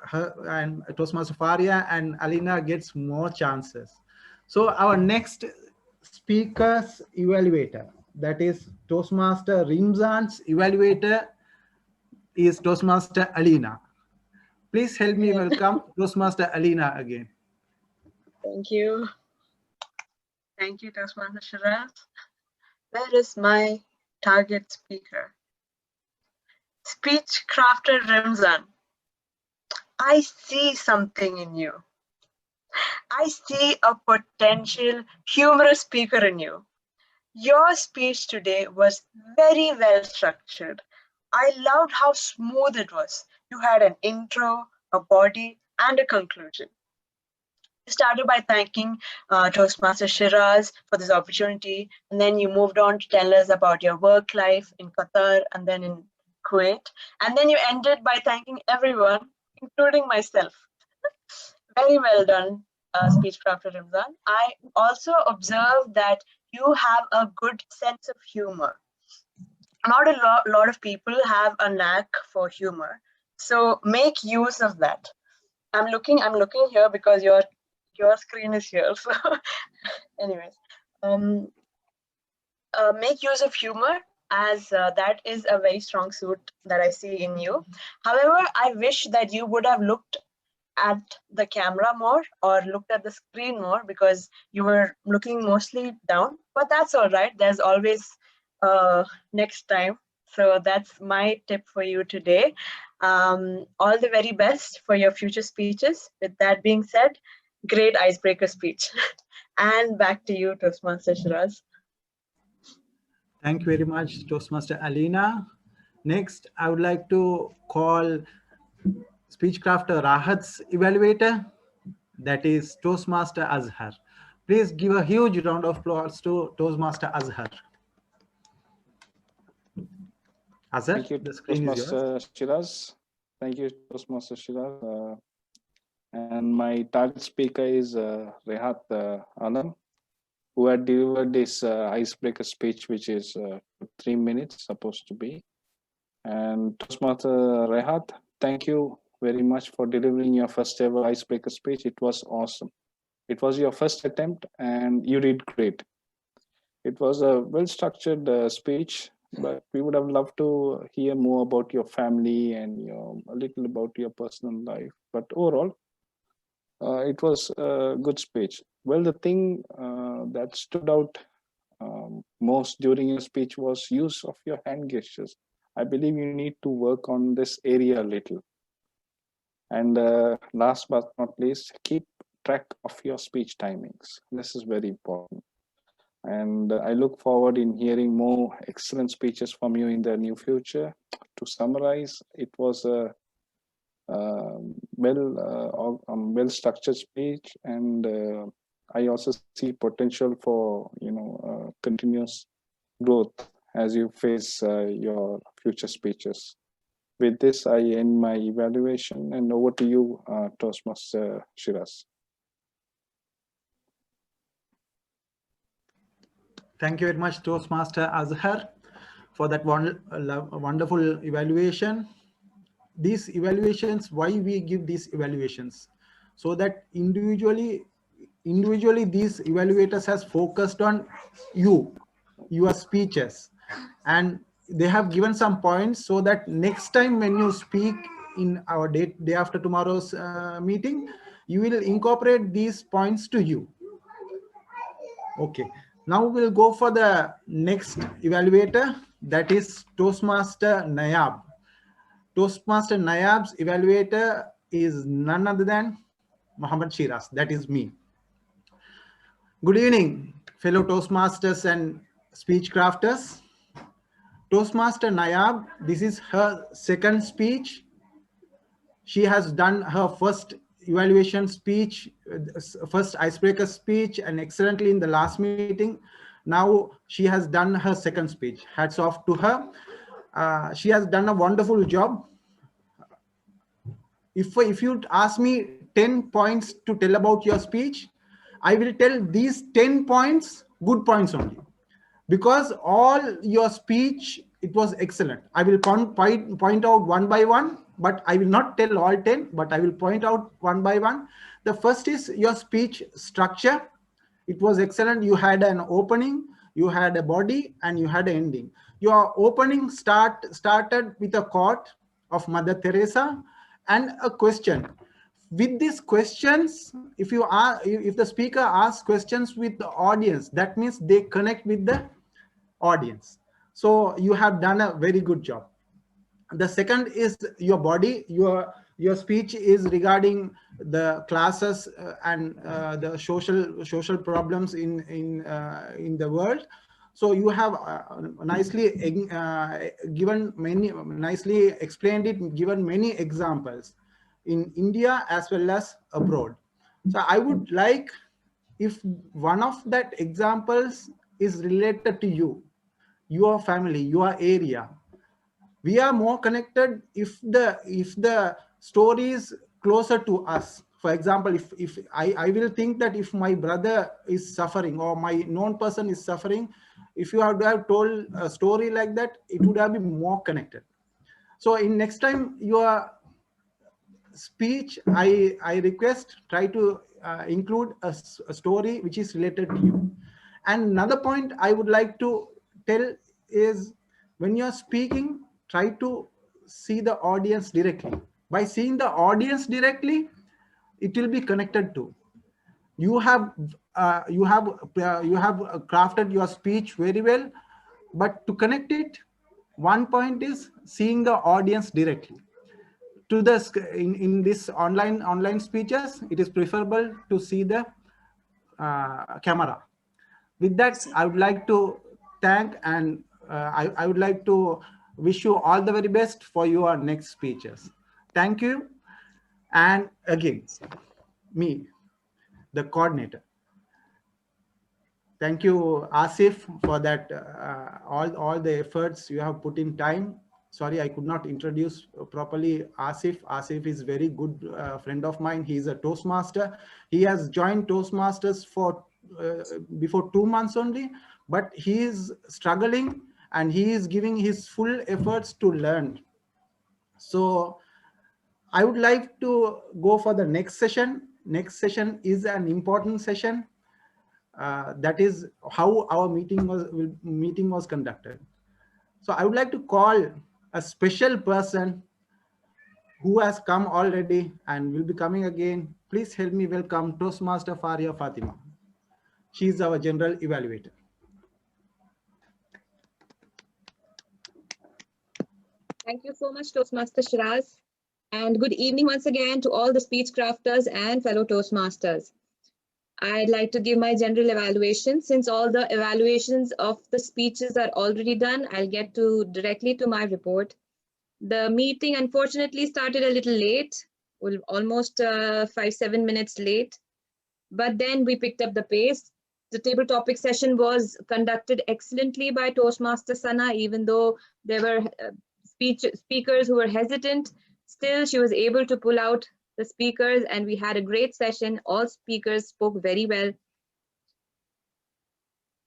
her and Toastmaster Faria and Alina gets more chances. So our next speakers evaluator, that is Toastmaster Rimzan's evaluator, is Toastmaster Alina. Please help me welcome Toastmaster Alina again. Thank you. Thank you, Toastmaster Shiraz. Where is my target speaker? Speechcrafter Ramzan. I see something in you. I see a potential humorous speaker in you. Your speech today was very well structured. I loved how smooth it was. You had an intro, a body, and a conclusion. You started by thanking Toastmaster Shiraz for this opportunity, and then you moved on to tell us about your work life in Qatar and then in Kuwait. And then you ended by thanking everyone, including myself. Very well done, Speechcrafter Ramzan. I also observed that you have a good sense of humor. Not a lot of people have a knack for humor, so make use of that. I'm looking here because your screen is here. So, anyways, make use of humor, as that is a very strong suit that I see in you. However, I wish that you would have looked at the camera more or looked at the screen more, because you were looking mostly down, but that's all right. There's always next time. So that's my tip for you today. All the very best for your future speeches. With that being said, great icebreaker speech. And back to you, Toastmaster Shiraz. Thank you very much, Toastmaster Alina. Next, I would like to call Speechcrafter Rahat's evaluator, that is Toastmaster Azhar. Please give a huge round of applause to Toastmaster Azhar. Azhar, thank you, the screen is yours. Shiraz. Thank you, Toastmaster Shiraz. And my target speaker is Rehat Alam, who had delivered this icebreaker speech, which is 3 minutes supposed to be. And Toastmaster Rehat, thank you very much for delivering your first ever icebreaker speech. It was awesome. It was your first attempt and you did great. It was a well-structured speech, but we would have loved to hear more about your family and a little about your personal life. But overall, it was a good speech. Well, the thing that stood out most during your speech was use of your hand gestures. I believe you need to work on this area a little. And last but not least, keep track of your speech timings. This is very important. And I look forward in hearing more excellent speeches from you in the near future. To summarize, it was a well-structured speech, and I also see potential for continuous growth as you face your future speeches. With this, I end my evaluation, and over to you, Toastmaster Shiraz. Thank you very much, Toastmaster Azhar, for that wonderful evaluation. These evaluations, why we give these evaluations? So that individually these evaluators has focused on your speeches, and they have given some points so that next time when you speak in our day after tomorrow's meeting, you will incorporate these points to you. Okay, now we'll go for the next evaluator, that is Toastmaster Nayab. Toastmaster Nayab's evaluator is none other than Muhammad Shiraz, that is me. Good evening, fellow Toastmasters and speech crafters. Toastmaster Nayab, this is her second speech. She has done her first evaluation speech, first icebreaker speech, and excellently in the last meeting. Now she has done her second speech. Hats off to her. She has done a wonderful job. If you ask me 10 points to tell about your speech, I will tell these 10 points, good points only. Because all your speech, it was excellent. I will point out one by one, but I will not tell all 10, but I will point out one by one. The first is your speech structure. It was excellent. You had an opening, you had a body, and you had an ending. Your opening started with a quote of Mother Teresa and a question. With these questions, if the speaker asks questions with the audience, that means they connect with the audience. So you have done a very good job. The second is your body. Your speech is regarding the classes and the social problems in the world. So you have nicely explained it, given many examples in India as well as abroad. So I would like, if one of that examples is related to you, your family, your area, we are more connected if the story is closer to us. For example, if I will think that if my brother is suffering or my known person is suffering, if you have told a story like that, it would have been more connected. So in next time your speech, I request, try to include a story which is related to you. And another point I would like to tell is, when you're speaking, try to see the audience directly. By seeing the audience directly, it will be connected to. You have crafted your speech very well, but to connect it, one point is seeing the audience directly. To the in this online speeches, it is preferable to see the camera. With that, I would like to thank, and I would like to wish you all the very best for your next speeches. Thank you. And again, me, the coordinator. Thank you, Asif, for that, all the efforts you have put in time. Sorry, I could not introduce properly Asif. Asif is very good friend of mine. He is a Toastmaster. He has joined Toastmasters for before 2 months only, but he is struggling and he is giving his full efforts to learn. So I would like to go for the next session. Next session is an important session. That is how our meeting was conducted. So I would like to call a special person who has come already and will be coming again. Please help me welcome Toastmaster Faria Fatima. She is our general evaluator. Thank you so much, Toastmaster Shiraz. And good evening once again to all the speech crafters and fellow Toastmasters. I'd like to give my general evaluation. Since all the evaluations of the speeches are already done, I'll get directly to my report. The meeting unfortunately started a little late, well, almost 5-7 minutes late, but then we picked up the pace. The table topic session was conducted excellently by Toastmaster Sana, even though there were speakers who were hesitant. Still, she was able to pull out the speakers, and we had a great session. All speakers spoke very well.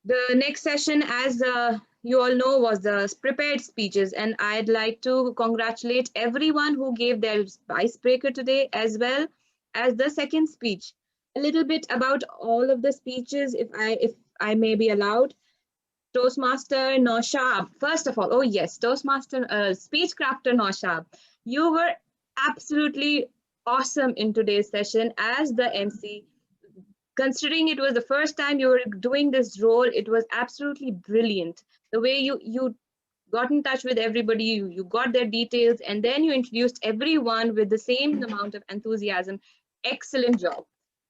The next session, as you all know, was the prepared speeches, and I'd like to congratulate everyone who gave their icebreaker today, as well as the second speech. A little bit about all of the speeches, if I may be allowed. Toastmaster Naushab, first of all, oh yes, Toastmaster Speechcrafter Naushab, you were absolutely awesome in today's session as the MC. Considering it was the first time you were doing this role, it was absolutely brilliant. The way you got in touch with everybody, you got their details, and then you introduced everyone with the same amount of enthusiasm. Excellent job.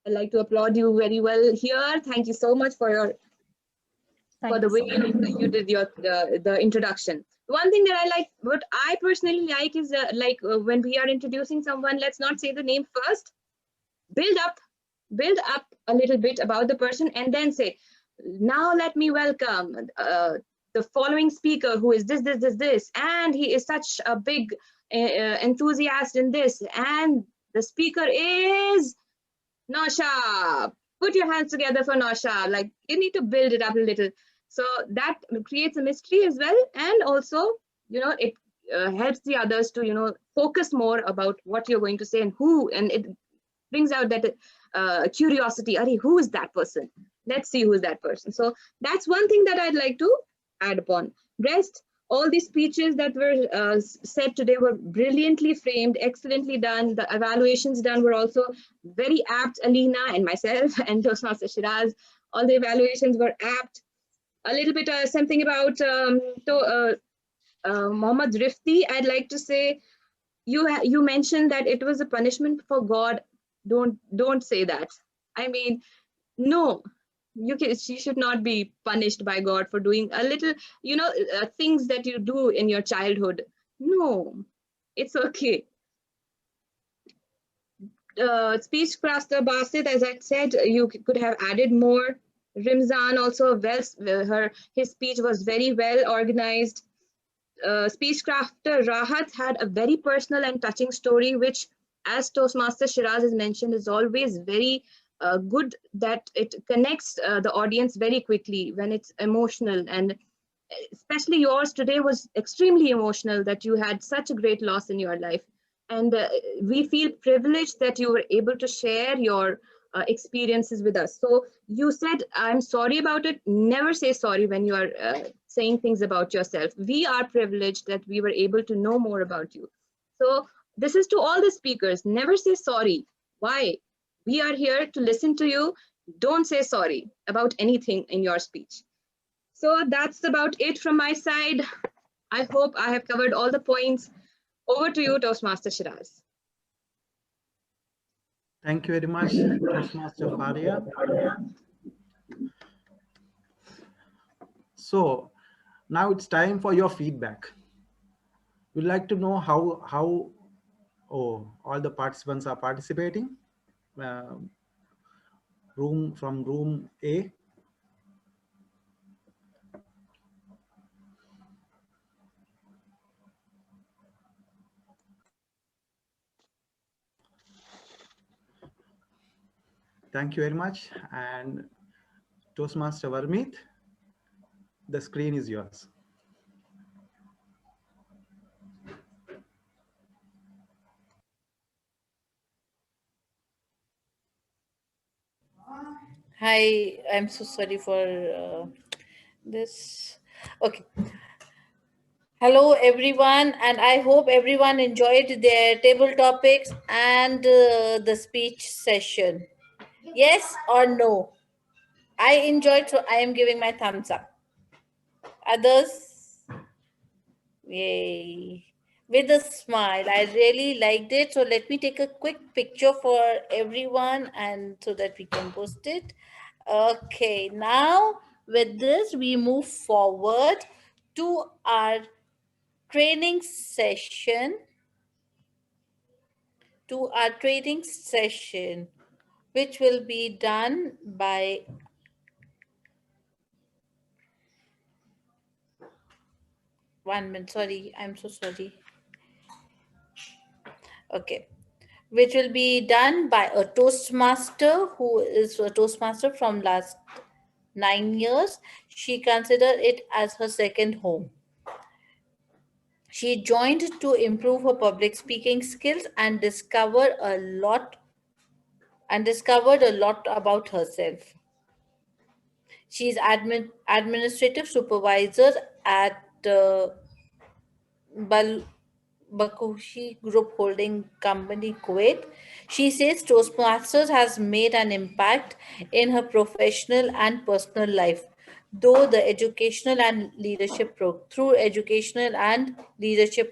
I'd like to applaud you very well here. Thank you so much for the way you did the introduction. One thing that I like, what I personally like is when we are introducing someone, let's not say the name first. Build up a little bit about the person, and then say, now let me welcome the following speaker, who is this, and he is such a big enthusiast in this, and the speaker is Naushab. Put your hands together for Naushab. Like, you need to build it up a little. So that creates a mystery as well, and also, it helps the others to, focus more about what you're going to say and who, and it brings out that curiosity. Ari, who is that person? Let's see who is that person. So that's one thing that I'd like to add upon. Rest, all these speeches that were said today were brilliantly framed, excellently done. The evaluations done were also very apt. Alina and myself and Toastmaster Shiraz, all the evaluations were apt. A little bit something about Mohammad Rifti. I'd like to say, you mentioned that it was a punishment for God. Don't say that. I mean, no, she should not be punished by God for doing a little, things that you do in your childhood. No, it's okay. Speechcraft Basit, as I said, you could have added more. Rimzan also, his speech was very well organized. Speechcrafter Rahat had a very personal and touching story, which, as Toastmaster Shiraz has mentioned, is always very good, that it connects the audience very quickly when it's emotional. And especially yours today was extremely emotional, that you had such a great loss in your life. And we feel privileged that you were able to share your experiences with us. So you said, I'm sorry about it. Never say sorry when you are saying things about yourself. We are privileged that we were able to know more about you. So this is to all the speakers. Never say sorry. Why? We are here to listen to you. Don't say sorry about anything in your speech. So that's about it from my side. I hope I have covered all the points. Over to you, Toastmaster Shiraz. Thank you very much, Toastmaster Faria. So now it's time for your feedback. We'd like to know how all the participants are participating. From room A. Thank you very much. And Toastmaster Varmeet, the screen is yours. Hi, I'm so sorry for this. Okay. Hello, everyone, and I hope everyone enjoyed their table topics and the speech session. Yes or no? I enjoyed, so I am giving my thumbs up. Others? Yay. with a smile. I really liked it. So let me take a quick picture for everyone and so that we can post it. Okay, now with this, we move forward to our training session. Which will be done by one minute. Sorry, I'm so sorry. Okay, which will be done by a Toastmaster who is a Toastmaster from last 9 years. She considered it as her second home. She joined to improve her public speaking skills and discovered a lot about herself. She is administrative supervisor at Bakushi Group Holding Company, Kuwait. She says Toastmasters has made an impact in her professional and personal life, through educational and leadership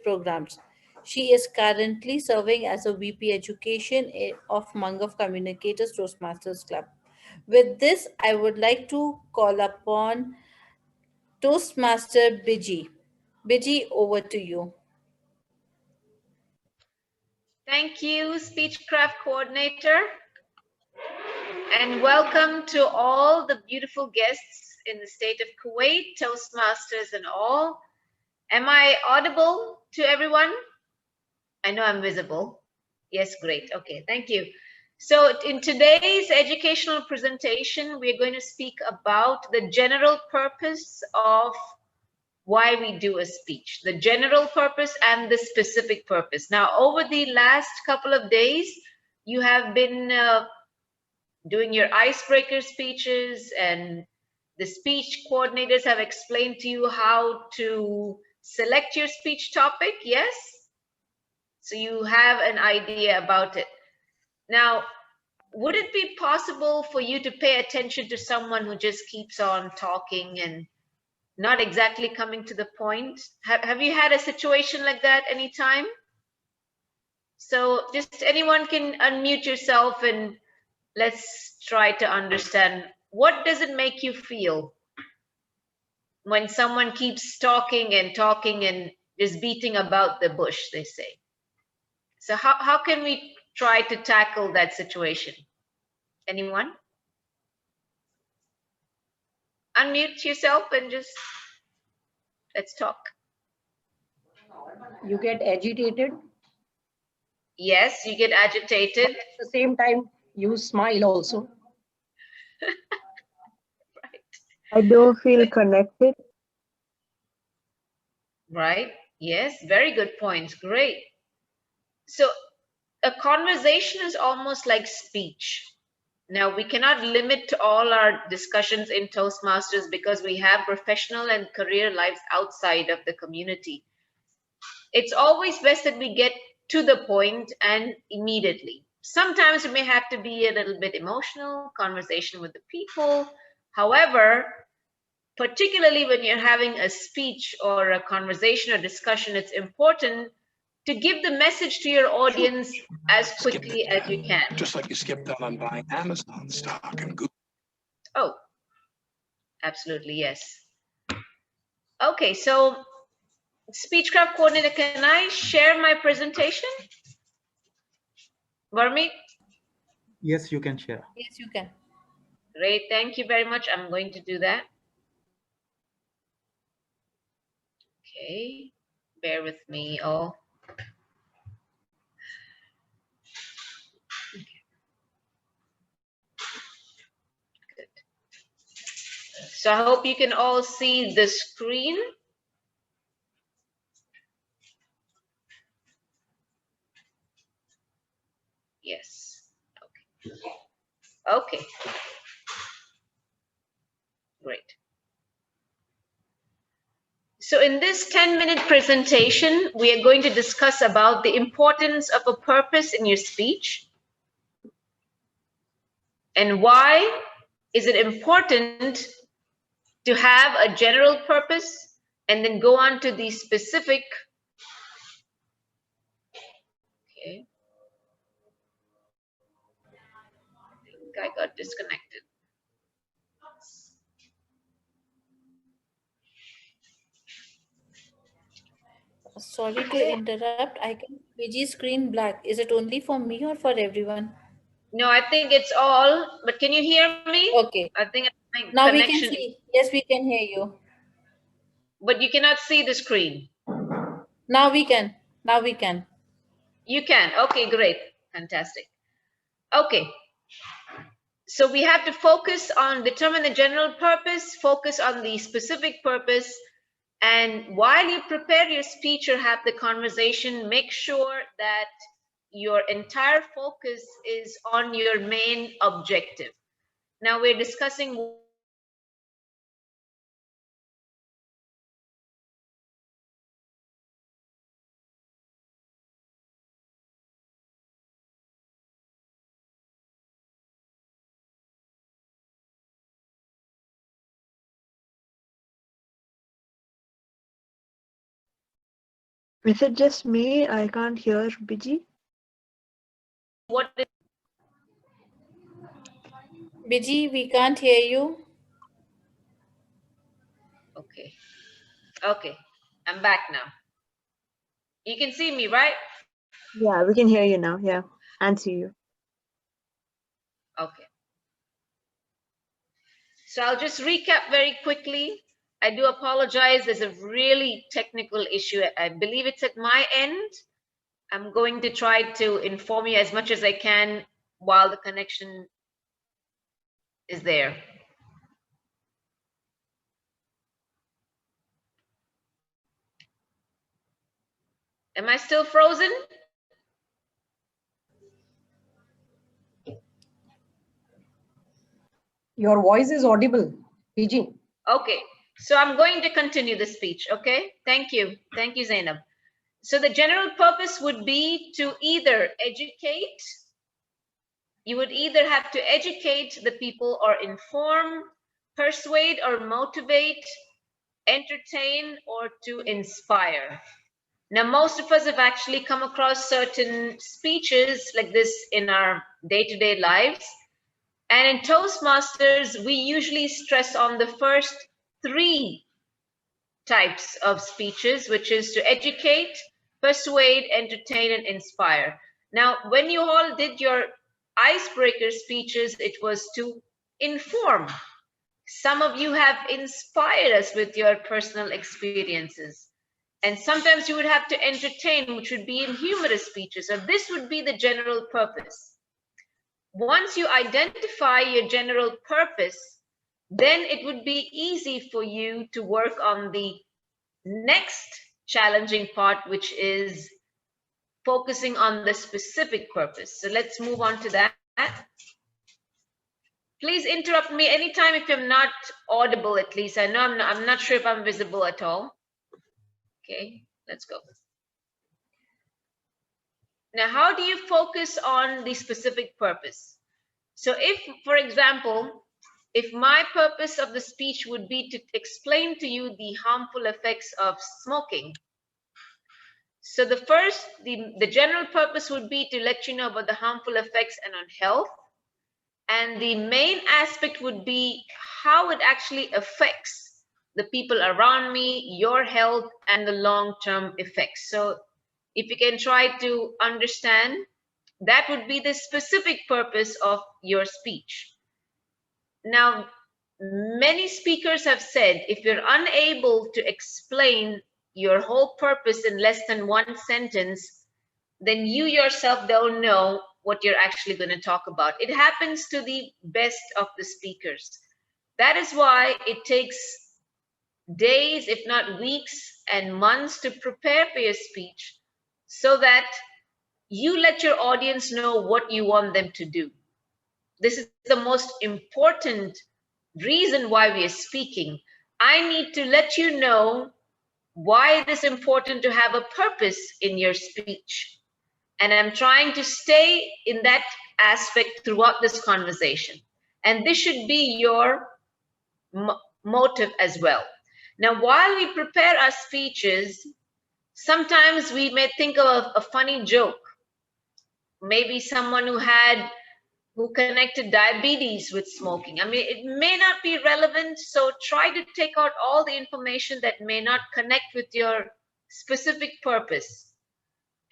programs. She is currently serving as a VP Education of Mangaf Communicators Toastmasters Club. With this, I would like to call upon Toastmaster Biji. Biji, over to you. Thank you, Speechcraft Coordinator. And welcome to all the beautiful guests in the state of Kuwait, Toastmasters and all. Am I audible to everyone? I know I'm visible. Yes, great. Okay, thank you. So in today's educational presentation, we're going to speak about the general purpose of why we do a speech, the general purpose and the specific purpose. Now, over the last couple of days, you have been doing your icebreaker speeches, and the speech coordinators have explained to you how to select your speech topic, yes? So you have an idea about it. Now, would it be possible for you to pay attention to someone who just keeps on talking and not exactly coming to the point? Have you had a situation like that anytime? So just anyone can unmute yourself and let's try to understand, what does it make you feel when someone keeps talking and just beating about the bush, they say? So how can we try to tackle that situation? Anyone? Unmute yourself and just let's talk. You get agitated. Yes, you get agitated. But at the same time, you smile also. I don't feel connected. Right. Yes, very good points. Great. So a conversation is almost like speech. Now, we cannot limit all our discussions in Toastmasters because we have professional and career lives outside of the community. It's always best that we get to the point and immediately. Sometimes it may have to be a little bit emotional, conversation with the people. However, particularly when you're having a speech or a conversation or discussion, it's important to give the message to your audience as quickly as you can. Just like you skipped out on buying Amazon stock and Google. Oh, absolutely, yes. Okay, so Speechcraft Coordinator, can I share my presentation? Varmi? Yes, you can share. Yes, you can. Great, thank you very much. I'm going to do that. Okay, bear with me all. So I hope you can all see the screen. Yes. Okay. Okay. Great. So in this 10-minute presentation, we are going to discuss about the importance of a purpose in your speech and why is it important to have a general purpose and then go on to the specific I got disconnected. Sorry to Okay. interrupt. I can see screen black. Is it only for me or for everyone? No, I think it's all, but can you hear me? Okay. I think my Now we can connection, see. Yes, we can hear you. but you cannot see the screen. Now we can. Now we can. You can. Okay, great. Fantastic. Okay. So we have to focus on determine the general purpose, focus on the specific purpose, and while you prepare your speech or have the conversation, make sure that your entire focus is on your main objective. Now we're discussing Is it just me? I can't hear Biji. what is Biji, we can't hear you. okay. Okay, I'm back now. You can see me, right? Yeah, we can hear you now. Yeah, and see you. Okay. So I'll just recap very quickly. I do apologize. There's a really technical issue. I believe it's at my end. I'm going to try to inform you as much as I can while the connection is there. Am I still frozen? Your voice is audible, PG. Okay, so I'm going to continue the speech, okay? Thank you. Thank you, Zainab. So the general purpose would be to either educate, you would either have to educate the people or inform, persuade or motivate, entertain, or to inspire. Now, most of us have actually come across certain speeches like this in our day-to-day lives. And in Toastmasters, we usually stress on the first three types of speeches, which is to educate, persuade, entertain, and inspire. Now, when you all did your icebreaker speeches, it was to inform. Some of you have inspired us with your personal experiences. And sometimes you would have to entertain, which would be in humorous speeches. So this would be the general purpose. Once you identify your general purpose, then it would be easy for you to work on the next challenging part, which is focusing on the specific purpose. So let's move on to that. Please interrupt me anytime if I'm not audible, at least. I know I'm not sure if I'm visible at all. Okay, let's go. Now, how do you focus on the specific purpose? So if, for example, if my purpose of the speech would be to explain to you the harmful effects of smoking, so the general purpose would be to let you know about the harmful effects and on health. And the main aspect would be how it actually affects the people around me, your health, and the long-term effects. So if you can try to understand, that would be the specific purpose of your speech. Now, many speakers have said, if you're unable to explain your whole purpose in less than one sentence, then you yourself don't know what you're actually going to talk about. It happens to the best of the speakers. That is why it takes days, if not weeks and months to prepare for your speech, so that you let your audience know what you want them to do. This is the most important reason why we are speaking. I need to let you know why it is important to have a purpose in your speech. And I'm trying to stay in that aspect throughout this conversation. And this should be your motive as well. Now, while we prepare our speeches, sometimes we may think of a funny joke. Maybe someone who had who connected diabetes with smoking. I mean, it may not be relevant, so try to take out all the information that may not connect with your specific purpose.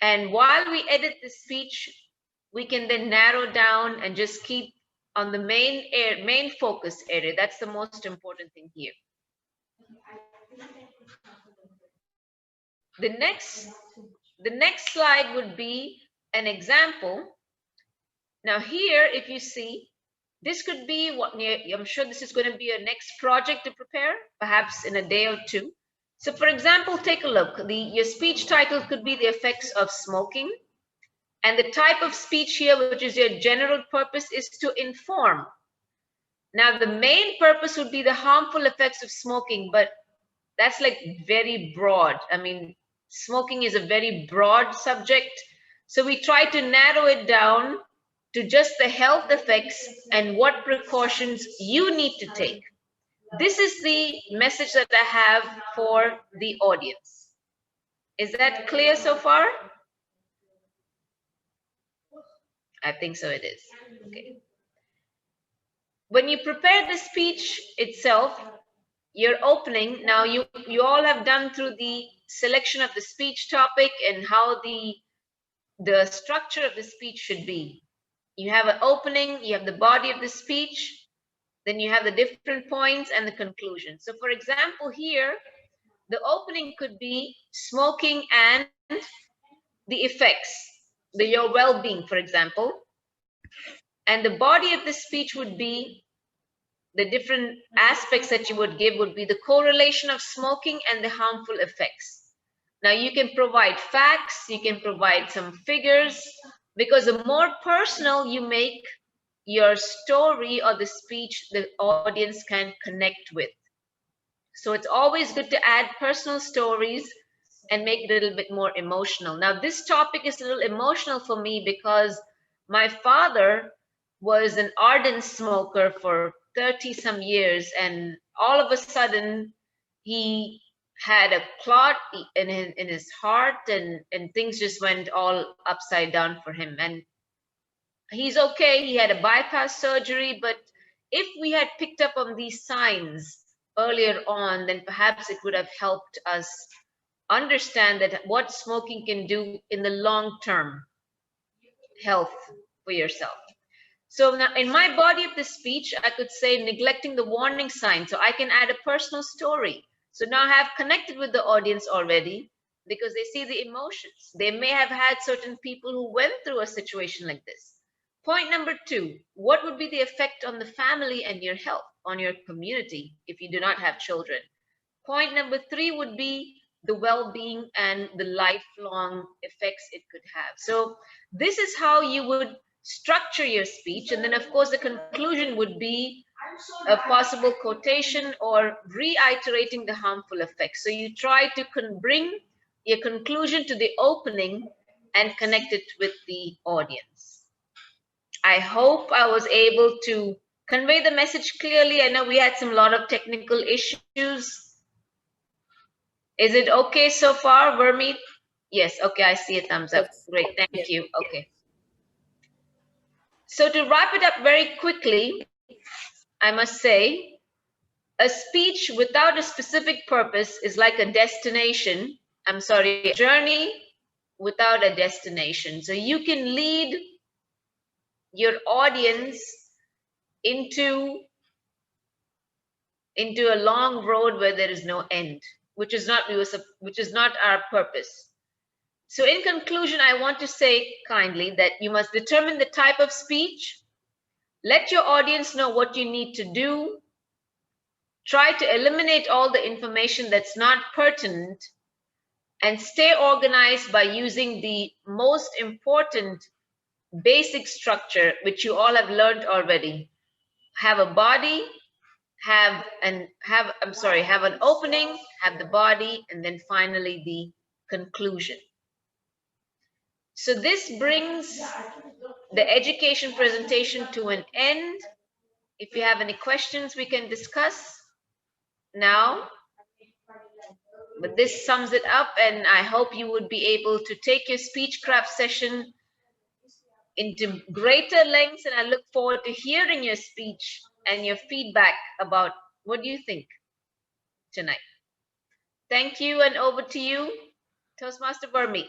And while we edit the speech, we can then narrow down and just keep on the main focus area. That's the most important thing here. The next slide would be an example. Now here, if you see, this could be what I'm sure this is going to be your next project to prepare, perhaps in a day or two. So for example, take a look. Your speech title could be the effects of smoking. And the type of speech here, which is your general purpose, is to inform. Now, the main purpose would be the harmful effects of smoking, but that's like very broad. I mean, smoking is a very broad subject. So we try to narrow it down to just the health effects and what precautions you need to take. This is the message that I have for the audience. Is that clear so far? I think so it is. Okay. When you prepare the speech itself, your opening, now you all have done through the selection of the speech topic and how the structure of the speech should be. You have an opening, you have the body of the speech, then you have the different points and the conclusion. So for example, here, the opening could be smoking and the effects, your well-being, for example. And the body of the speech would be the different aspects that you would give would be the correlation of smoking and the harmful effects. Now you can provide facts, you can provide some figures, because the more personal you make your story or the speech, the audience can connect with. So it's always good to add personal stories and make it a little bit more emotional. Now this topic is a little emotional for me because my father was an ardent smoker for 30 some years, and all of a sudden he had a clot in his heart, and things just went all upside down for him. And he's okay, he had a bypass surgery, but if we had picked up on these signs earlier on, then perhaps it would have helped us understand that what smoking can do in the long-term health for yourself. So now in my body of the speech, I could say neglecting the warning sign. So I can add a personal story. So now I have connected with the audience already because they see the emotions. They may have had certain people who went through a situation like this. Point number 2, what would be the effect on the family and your health, on your community if you do not have children? Point number 3 would be the well-being and the lifelong effects it could have. So this is how you would structure your speech. And then of course the conclusion would be a possible quotation or reiterating the harmful effects. So you try to bring your conclusion to the opening and connect it with the audience. I hope I was able to convey the message clearly. I know we had some lot of technical issues. Is it okay so far, Vermeet? Yes, okay, I see a thumbs up. Great, thank you. Okay. So to wrap it up very quickly, I must say, a speech without a specific purpose is like a destination. I'm sorry, a journey without a destination. So you can lead your audience into a long road where there is no end, which is not our purpose. So in conclusion, I want to say kindly that you must determine the type of speech, let your audience know what you need to do, try to eliminate all the information that's not pertinent, and stay organized by using the most important basic structure, which you all have learned already. Have a body, have an opening, have the body, and then finally the conclusion. So this brings the education presentation to an end. If you have any questions, we can discuss now. But this sums it up, and I hope you would be able to take your Speechcraft session into greater lengths, and I look forward to hearing your speech and your feedback about what you think tonight. Thank you, and over to you, Toastmaster Burmi.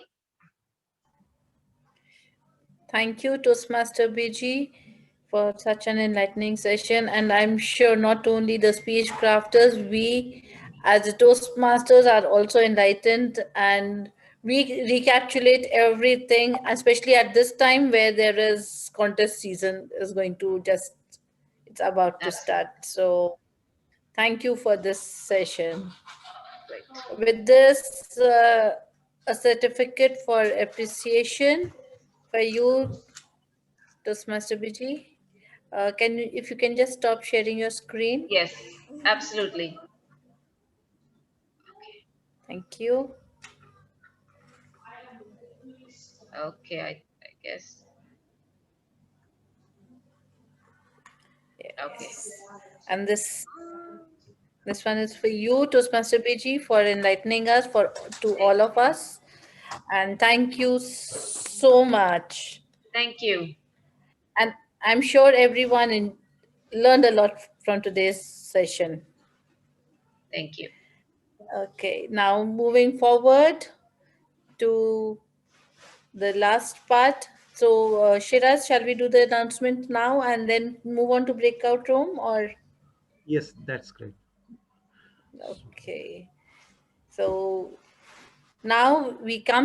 Thank you, Toastmaster BG, for such an enlightening session. And I'm sure not only the speech crafters, we as the Toastmasters are also enlightened, and we recapitulate everything, especially at this time where there is contest season is going to just, it's about to start. So thank you for this session. With this, a certificate for appreciation for you, Toastmaster BG. Can you, if you can just stop sharing your screen? Yes, absolutely. Thank you. Okay, I guess. Okay. And this one is for you, Toastmaster BG, for enlightening us, for to all of us. And thank you so much. Thank you. And I'm sure everyone learned a lot from today's session. Thank you. Okay, now moving forward to the last part. So, Shiraz, shall we do the announcement now and then move on to breakout room, or? Yes, that's great. Okay. So now we come